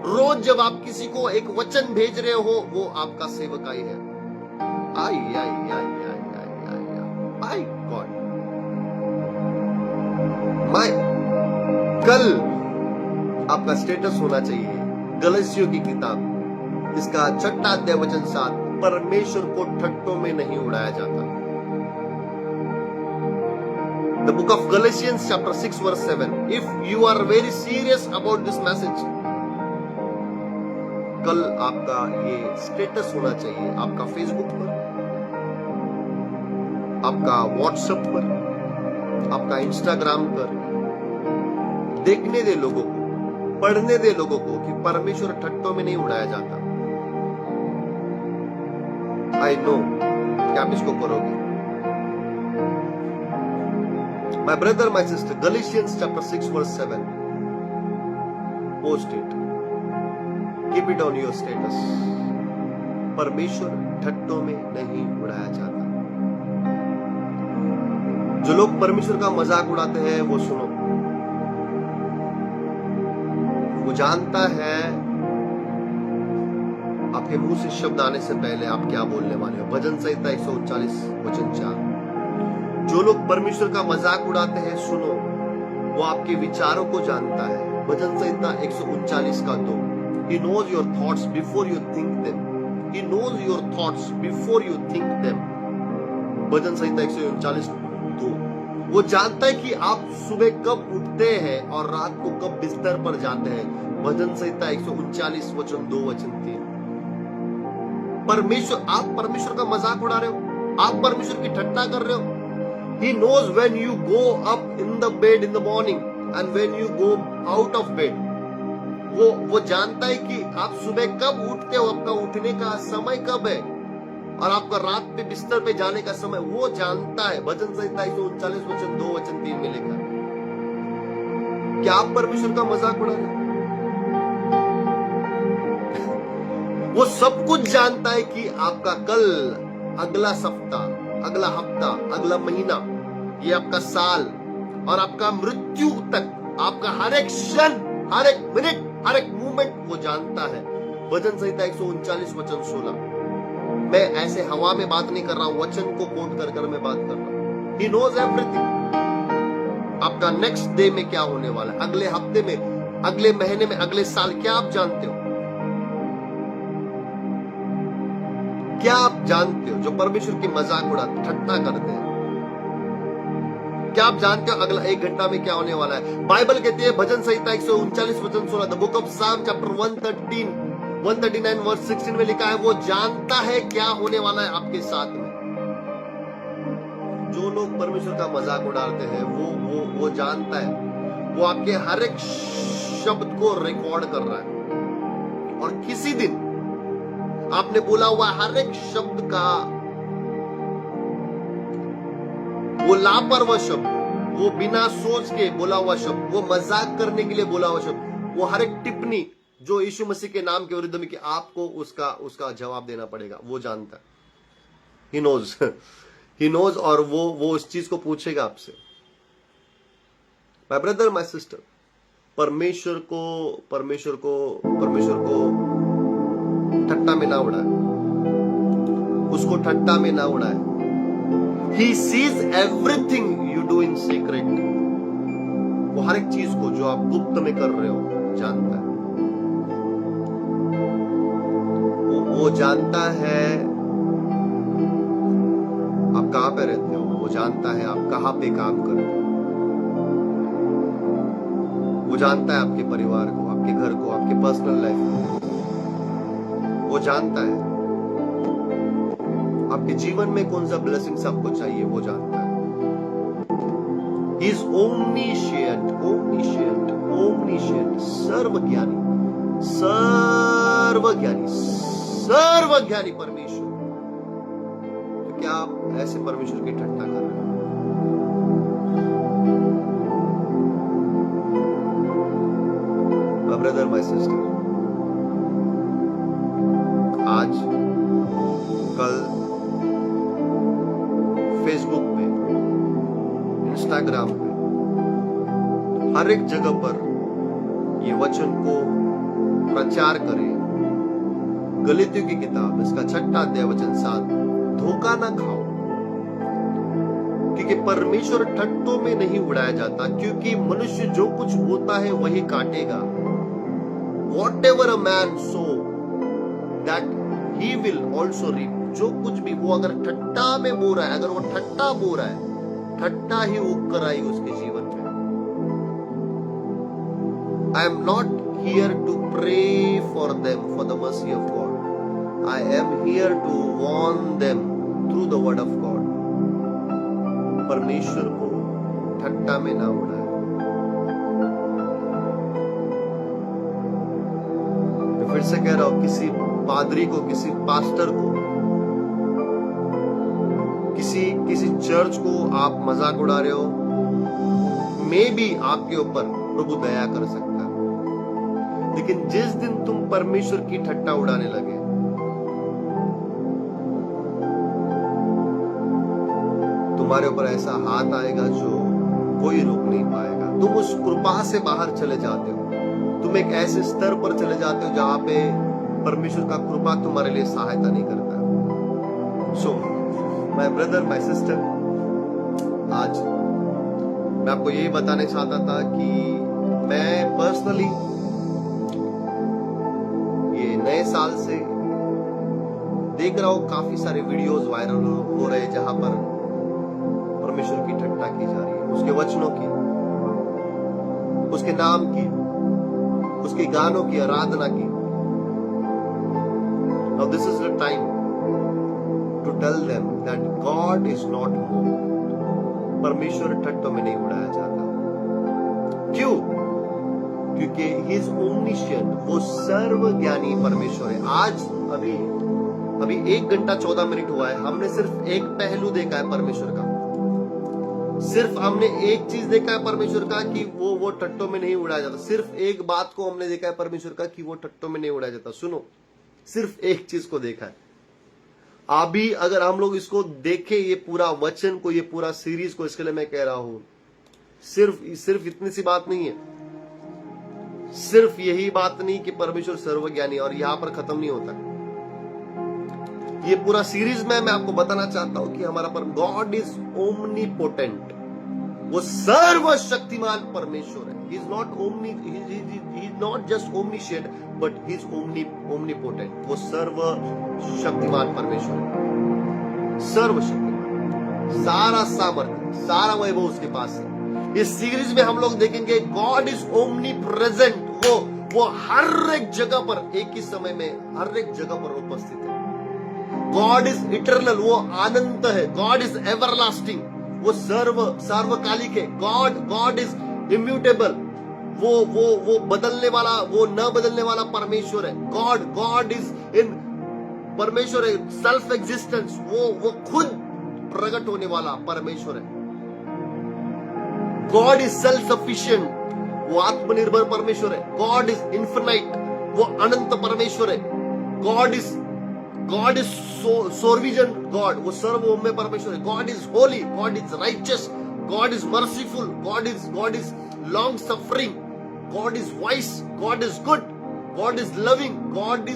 रोज जब आप किसी को एक वचन भेज रहे हो, वो आपका सेवकाई है। आई आई आई आई आई आई आई गॉड, माय कल आपका स्टेटस होना चाहिए गलतियों की किताब, इसका 6 अध्याय वचन 7, परमेश्वर को ठट्टों में नहीं उड़ाया जाता। The book of Galatians chapter 6 verse 7. If you are very serious about this message, कल आपका ये स्टेटस होना चाहिए, आपका फेसबुक पर, आपका व्हाट्सएप पर, आपका इंस्टाग्राम पर। देखने दे लोगों को, पढ़ने दे लोगों को कि परमेश्वर ठट्टों में नहीं उड़ाया जाता। आई नो कि आप इसको करोगे। My brother, my sister, Galatians chapter 6 verse 7. Post it. Keep it on your status. परमेश्वर ठट्टों में नहीं उड़ाया जाता। जो लोग परमेश्वर का मजाक उड़ाते हैं, वो सुनो, वो जानता है आपके मुंह से शब्द आने से पहले आप क्या बोलने वाले हो। भजन संहिता 139 वचन 4। जो लोग परमेश्वर का मजाक उड़ाते हैं, सुनो, वो आपके विचारों को जानता है। भजन संहिता 139 का 2। He knows your thoughts before you think them. He knows your thoughts before you think them. भजन संहिता 139 2। वो जानता है कि आप सुबह कब उठते हैं और रात को कब बिस्तर पर जाते हैं। भजन संहिता 139 वचन 2 वचन 3। आप परमेश्वर का मजाक उड़ा रहे हो, आप परमेश्वर की ठट्टा कर रहे हो। He knows when you go up in the bed in the morning and when you go out of bed. वो जानता है कि आप सुबह कब उठते हो, आपका उठने का समय कब है और आपका रात पे बिस्तर पे जाने का समय वो जानता है। भजन संहिता 139 वचन 2 वचन 3 में लिखा है। क्या आप परमेश्वर का मजाक उड़ा रहे हैं? वो सब कुछ जानता है कि आपका कल, अगला सप्ताह, अगला हफ्ता, अगला महीना, ये आपका साल और आपका मृत्यु तक, आपका हर एक क्षण, हर एक मिनट, हर एक मूवमेंट वो जानता है। भजन संहिता 139 वचन 16। मैं ऐसे हवा में बात नहीं कर रहा हूं, वचन को कोट कर कर मैं बात कर रहा हूं। He knows everything। आपका नेक्स्ट डे में क्या होने वाला है, अगले हफ्ते में, अगले महीने में, अगले साल, क्या आप जानते हो? क्या आप जानते हो? जो परमेश्वर की मजाक उड़ाते, ठट्टा करते हैं, क्या आप जानते हो अगला 1 घंटा में क्या होने वाला है? बाइबल कहती है भजन संहिता 139 वचन 16, the book of Psalm chapter 139 verse 16 में लिखा है, वो जानता है क्या होने वाला है आपके साथ में। जो लोग परमेश्वर का मजाक उड़ाते हैं वो जानता है, वो आपके हर एक शब्द को रिकॉर्ड कर रहा है और किसी दिन आपने बोला हुआ हर एक शब्द का, वो लापरवाह शब्द, वो बिना सोच के बोला हुआ शब्द, वो मजाक करने के लिए बोला हुआ शब्द, वो हर एक टिप्पणी जो यीशु मसीह के नाम के विरुद्ध में कि आपको उसका जवाब देना पड़ेगा, वो जानता है। ही नोज और वो उस चीज को पूछेगा आपसे। माय ब्रदर, माय सिस्टर, परमेश्वर को ठट्टा में ना उड़ाए, उसको ठट्टा में ना उड़ाए। He sees everything you do in secret। वो हर एक चीज को जो आप गुप्त में कर रहे हो जानता है। वो जानता है आप कहां पे रहते हो, वो जानता है आप कहां पे काम करते हो, वो जानता है आपके परिवार को, आपके घर को, आपके पर्सनल लाइफ को, वो जानता है आपके जीवन में कौन सा ब्लेसिंग्स आपको चाहिए, वो जानता है। He is omniscient, सर्वज्ञानी परमेश्वर। तो क्या आप ऐसे परमेश्वर की ठट्टा कर रहे हैं? My brother, my sister, आज कल फेसबुक पे, इंस्टाग्राम पे, हर एक जगह पर ये वचन को प्रचार करें। गलीतियों की किताब इसका 6 अध्याय वचन 7, धोखा ना खाओ, क्योंकि परमेश्वर ठट्टों में नहीं उड़ाया जाता, क्योंकि मनुष्य जो कुछ बोता है वही काटेगा। Whatever a man sow, that he will also reap। जो कुछ भी वो अगर ठट्टा में बो रहा है, अगर वो ठट्टा बो रहा है, ठट्टा ही उग कर आएगी उसके जीवन में। I am not here to pray for them for the mercy of God। I am here to warn them through the word of God। परमेश्वर को ठट्टा में ना उड़ाए। मैं फिर से कह रहा हूं, किसी पादरी को, किसी पास्टर को, किसी चर्च को आप मजाक उड़ा रहे हो, मे भी आपके ऊपर प्रभु दया कर सकता है। लेकिन जिस दिन तुम परमेश्वर की ठट्टा उड़ाने लगे, तुम्हारे ऊपर ऐसा हाथ आएगा जो कोई रोक नहीं पाएगा। तुम उस कृपा से बाहर चले जाते हो, तुम एक ऐसे स्तर पर चले जाते हो जहां पे परमेश्वर का कृपा तुम्हारे लिए सहायता नहीं करता। सो माय ब्रदर, माय सिस्टर, आज मैं आपको यही बताने चाहता था कि मैं पर्सनली ये नए साल से देख रहा हूं, काफी सारे वीडियोस वायरल हो रहे हैं जहां पर परमेश्वर की ठट्टा की जा रही है, उसके वचनों की, उसके नाम की, उसके गानों की आराधना की। Now this is the time to tell them that God is not moved। परमेश्वर ठट्टों में नहीं उड़ाया जाता। क्यों? क्योंकि ही इज ओमनिशिएंट, वो सर्वज्ञानी परमेश्वर है। आज अभी 1 घंटा 14 मिनट हुआ है, हमने सिर्फ एक पहलू देखा है परमेश्वर का। सिर्फ हमने एक चीज देखा है परमेश्वर का कि वो टट्टों में नहीं उड़ाया जाता। सिर्फ एक बात को हमने देखा है परमेश्वर का कि वो टट्टों में नहीं उड़ाया जाता। सुनो, सिर्फ एक चीज को देखा है। अभी अगर हम लोग इसको देखें, ये पूरा वचन को, ये पूरा सीरीज को, इसके लिए मैं कह रहा हूं, सिर्फ इतनी सी बात नहीं है। सिर्फ यही बात नहीं कि परमेश्वर सर्वज्ञानी, और यहां पर खत्म नहीं होता। ये पूरा सीरीज में मैं आपको बताना चाहता हूं कि हमारा गॉड इज ओमनीपोटेंट, वो सर्वशक्तिमान परमेश्वर है। He is not just omniscient but he is omnipotent, वो सर्वशक्तिमान परमेश्वर है। सर्वशक्तिमान, सारा सामर्थ्य, सारा वैभव उसके पास है। इस सीरीज में हम लोग देखेंगे गॉड इज ओमनी प्रेजेंट, वो हर एक जगह पर, एक ही समय में हर एक जगह पर उपस्थित है। गॉड इज इटर्नल, वो अनंत है। गॉड इज एवरलास्टिंग, वो सार्वकालिक है। गॉड इज इम्यूटेबल, वो बदलने वाला, वो न बदलने वाला परमेश्वर है। गॉड इज इन, परमेश्वर है सेल्फ एग्जिस्टेंस, वो खुद प्रकट होने वाला परमेश्वर है। गॉड इज सेल्फ सफिशिएंट, वो आत्मनिर्भर परमेश्वर है। गॉड इज इन्फिनाइट, वो अनंत परमेश्वर है। गॉड इज सोर्विजन गॉड, वो सर्वभौम परमेश्वर है। God is holy, God is righteous, God is merciful, God is long suffering, God is vice, God is good, God is loving, God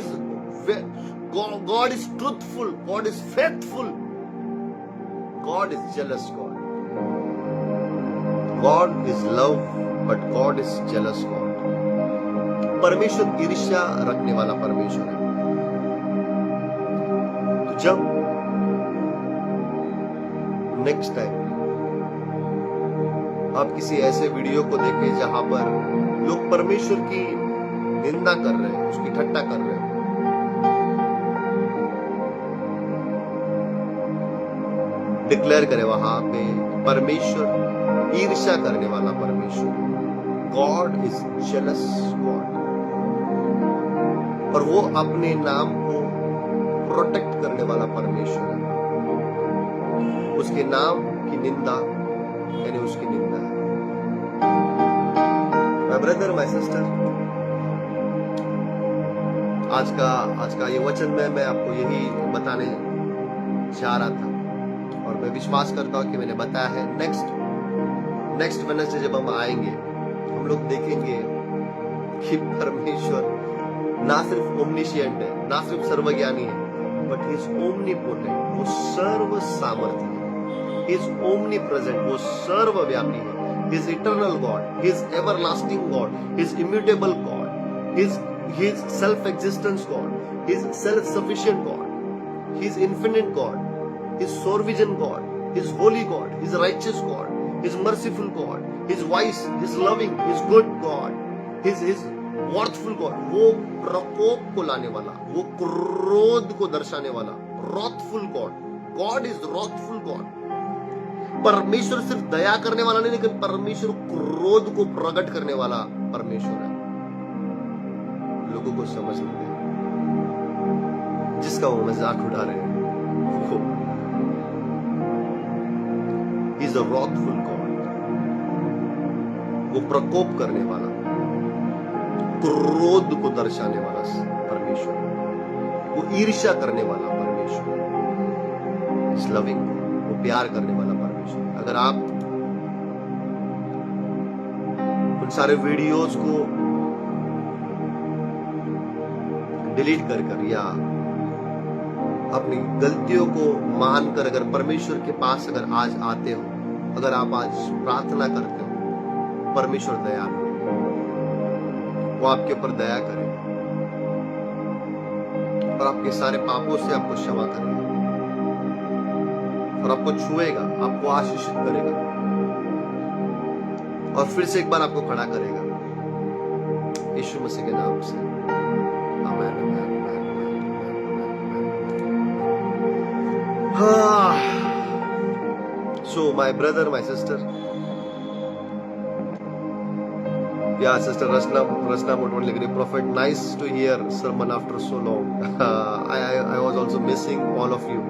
is truthful, God is faithful, God is jealous God. God is love but God is jealous God. परमेश्वर ईर्ष्या रखने वाला परमेश्वर है। तो जब next time आप किसी ऐसे वीडियो को देखें जहां पर लोग परमेश्वर की निंदा कर रहे हैं, उसकी ठट्टा कर रहे हैं, डिक्लेयर करें वहां पे परमेश्वर ईर्ष्या करने वाला परमेश्वर, गॉड इज जेलस गॉड, और वो अपने नाम को प्रोटेक्ट करने वाला परमेश्वर है। उसके नाम की निंदा यानी उसकी निंदा है। माय ब्रदर, माय सिस्टर, आज का ये वचन में मैं आपको यही बताने चाह रहा था, और मैं विश्वास करता हूं कि मैंने बताया है। नेक्स्ट वेडनेसडे जब हम आएंगे, हम लोग देखेंगे कि परमेश्वर ना सिर्फ ओमनिशिएंट है, ना सिर्फ सर्वज्ञानी है, बट ही इज ओमनीपोटेंट, वो सर्व सामर्थ्य है। ही इज ओमनी प्रेजेंट, वो सर्वव्यापी है। He is eternal God, he is everlasting God, he is immutable God, he is self existence God, he is self sufficient God, he is infinite God, he is sovereign God, he is holy God, he is righteous God, he is merciful God, he is wise, he is loving, he is good God, he is worthful God। वो प्रकोप को लाने वाला, वो क्रोध को दर्शाने वाला, wrathful God, God is wrathful God। परमेश्वर सिर्फ दया करने वाला नहीं, लेकिन परमेश्वर क्रोध को प्रकट करने वाला परमेश्वर है। लोगों को समझ नहीं है, जिसका वो मजाक उड़ा रहे हैं, He is a wrathful God, वो प्रकोप करने वाला, क्रोध को दर्शाने वाला परमेश्वर, वो ईर्ष्या करने वाला परमेश्वर, इस लविंग, वो प्यार करने वाला परमेश्वर। अगर आप उन सारे वीडियोस को डिलीट कर या अपनी गलतियों को मानकर अगर परमेश्वर के पास अगर आज आते हो, अगर आप आज प्रार्थना करते हो, परमेश्वर दयालु है, वो आपके ऊपर दया करेगा और आपके सारे पापों से आपको क्षमा करेगा और आपको छुएगा, आपको आशीषित करेगा और फिर से एक बार आपको खड़ा करेगा, यीशु मसीह के नाम से। आमीन। So my brother, my sister, Yeah, Sister Rasna would only agree. Prophet, nice to hear sermon after so long. I was also missing all of you.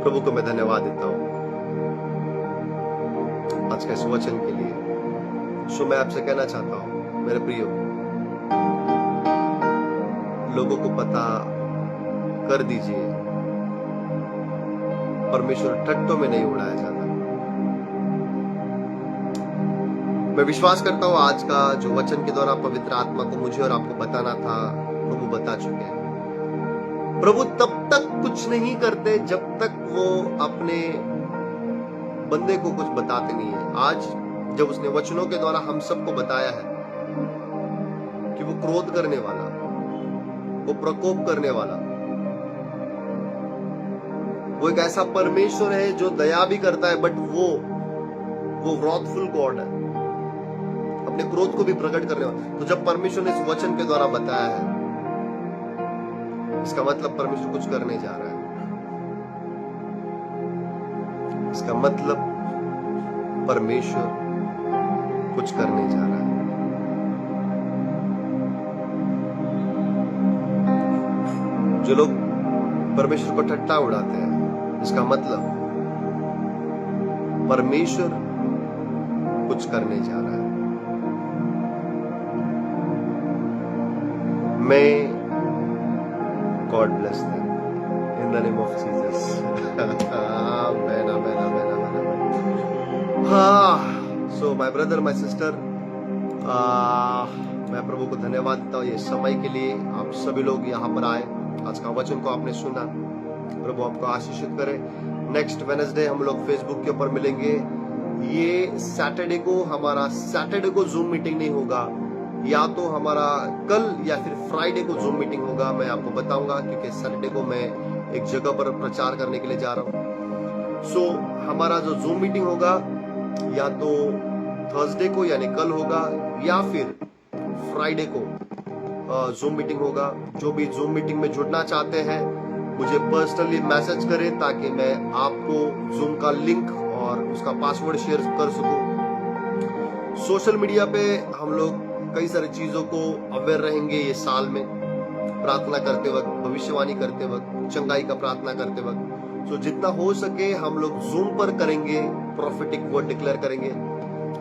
प्रभु को मैं धन्यवाद देता हूँ आज के इस वचन के लिए। सो मैं आपसे कहना चाहता हूँ मेरे प्रियो, लोगों को पता कर दीजिए, परमेश्वर ठट्टों में नहीं उड़ाया जाता। मैं विश्वास करता हूँ आज का जो वचन के द्वारा पवित्र आत्मा को मुझे और आपको बताना था, प्रभु बता चुके हैं। प्रभु तब तक कुछ नहीं करते जब तक वो अपने बंदे को कुछ बताते नहीं है। आज जब उसने वचनों के द्वारा हम सबको बताया है कि वो क्रोध करने वाला, वो प्रकोप करने वाला, वो एक ऐसा परमेश्वर है जो दया भी करता है, बट वो wrathful गॉड है, अपने क्रोध को भी प्रकट करने वाला। तो जब परमेश्वर ने इस वचन के द्वारा बताया है, इसका मतलब परमेश्वर कुछ करने जा रहा है। इसका मतलब परमेश्वर कुछ करने जा रहा है। जो लोग परमेश्वर को ठट्टा उड़ाते हैं, इसका मतलब परमेश्वर कुछ करने जा रहा है। May God bless them in the name of Jesus. Amen, amen, amen, amen, amen. So my brother, my sister, मैं प्रभु को धन्यवाद देता हूँ ये समय के लिए। आप सभी लोग यहाँ पर आए, आज का वचन को आपने सुना, प्रभु आपको आशीषित करे। नेक्स्ट वेडनेसडे हम लोग फेसबुक के ऊपर मिलेंगे। ये सैटरडे को जूम मीटिंग नहीं होगा, या तो हमारा कल या फिर फ्राइडे को जूम मीटिंग होगा। मैं आपको बताऊंगा, क्योंकि सैटरडे को मैं एक जगह पर प्रचार करने के लिए जा रहा हूं। सो हमारा जो जूम मीटिंग होगा या तो थर्सडे को यानी कल होगा, या फिर फ्राइडे को जूम मीटिंग होगा। जो भी जूम मीटिंग में जुड़ना चाहते हैं मुझे पर्सनली मैसेज करें, ताकि मैं आपको जूम का लिंक और उसका पासवर्ड शेयर कर सकूं। सोशल मीडिया पे हम लोग कई सारी चीजों को अवेयर रहेंगे ये साल में, प्रार्थना करते वक्त, भविष्यवाणी करते वक्त, चंगाई का प्रार्थना करते वक्त। तो जितना हो सके हम लोग जूम पर करेंगे, प्रोफेटिक वर्ड डिक्लेयर करेंगे।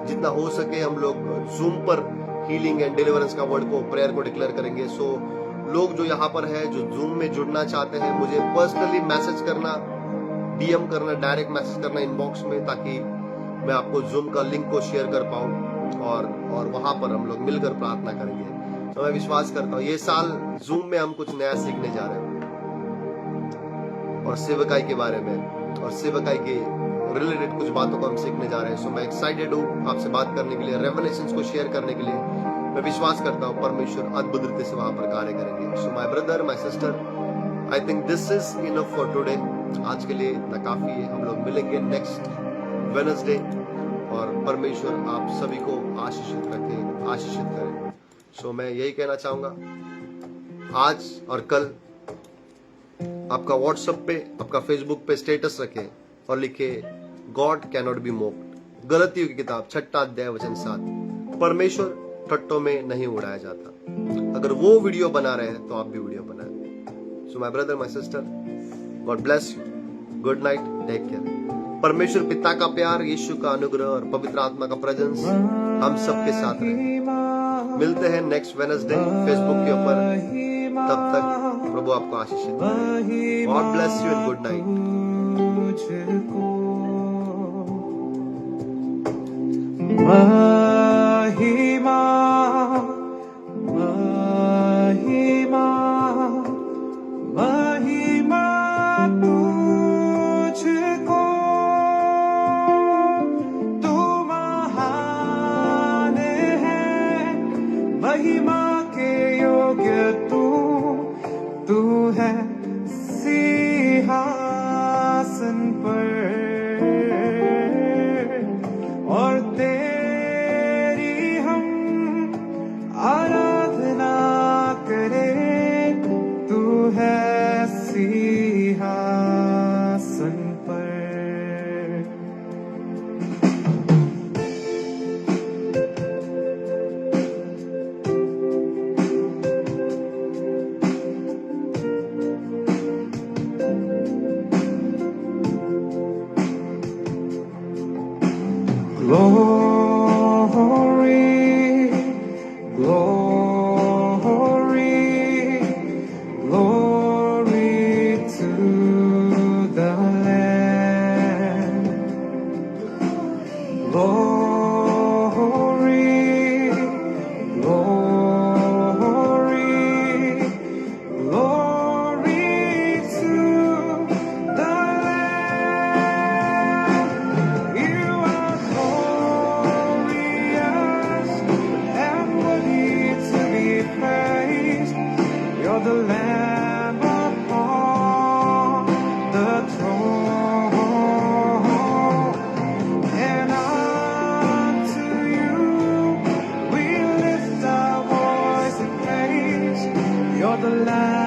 जितना हो सके हम लोग जूम पर हीलिंग एंड डिलीवरेंस का वर्ड को, प्रेयर को डिक्लेयर करेंगे। सो लोग जो यहाँ पर है, जो जूम में जुड़ना चाहते हैं, मुझे पर्सनली मैसेज करना, डीएम करना, डायरेक्ट मैसेज करना इनबॉक्स में, ताकि मैं आपको जूम का लिंक को शेयर कर पाऊं और वहां पर हम लोग मिलकर प्रार्थना करेंगे। तो मैं विश्वास करता हूँ ये साल जूम में हम कुछ नया सीखने जा रहे हैं, और सेवकाई के बारे में और सेवकाई के रिलेटेड कुछ बातों को हम सीखने जा रहे हैं। सो मैं एक्साइटेड हूँ आपसे बात करने के लिए, रेवलेशंस को शेयर करने के लिए। मैं विश्वास करता हूँ परमेश्वर अद्भुत रीति से वहां पर कार्य करेंगे। सो my brother, my sister, I think this is enough for today. आज के लिए इतना काफी है। हम लोग मिलेंगे नेक्स्ट वेडनेसडे, और परमेश्वर आप सभी को आशीषित रखे, आशीषित करे। सो मैं यही कहना चाहूंगा, आज और कल आपका व्हाट्सएप पे, आपका फेसबुक पे स्टेटस रखें और लिखे गॉड कैन नॉट बी मोक्ड। गलतियों की किताब 6 अध्याय वचन 7। परमेश्वर ठट्टों में नहीं उड़ाया जाता। अगर वो वीडियो बना रहे हैं तो आप भी वीडियो बनाएं। So my brother, my sister, God bless you, good night, take care. परमेश्वर पिता का प्यार, यीशु का अनुग्रह और पवित्र आत्मा का प्रेजेंस हम सबके साथ रहे। मिलते हैं नेक्स्ट वेडनेसडे फेसबुक के ऊपर। तब तक प्रभु आपको आशीषित करे। God bless you and good night. महिमा महिमा महिमा तुझको, तू महान है, महिमा के योग्य तू है सिंहासन पर, और तेरी हम आराधना करें, तू है सिंहासन पर। ला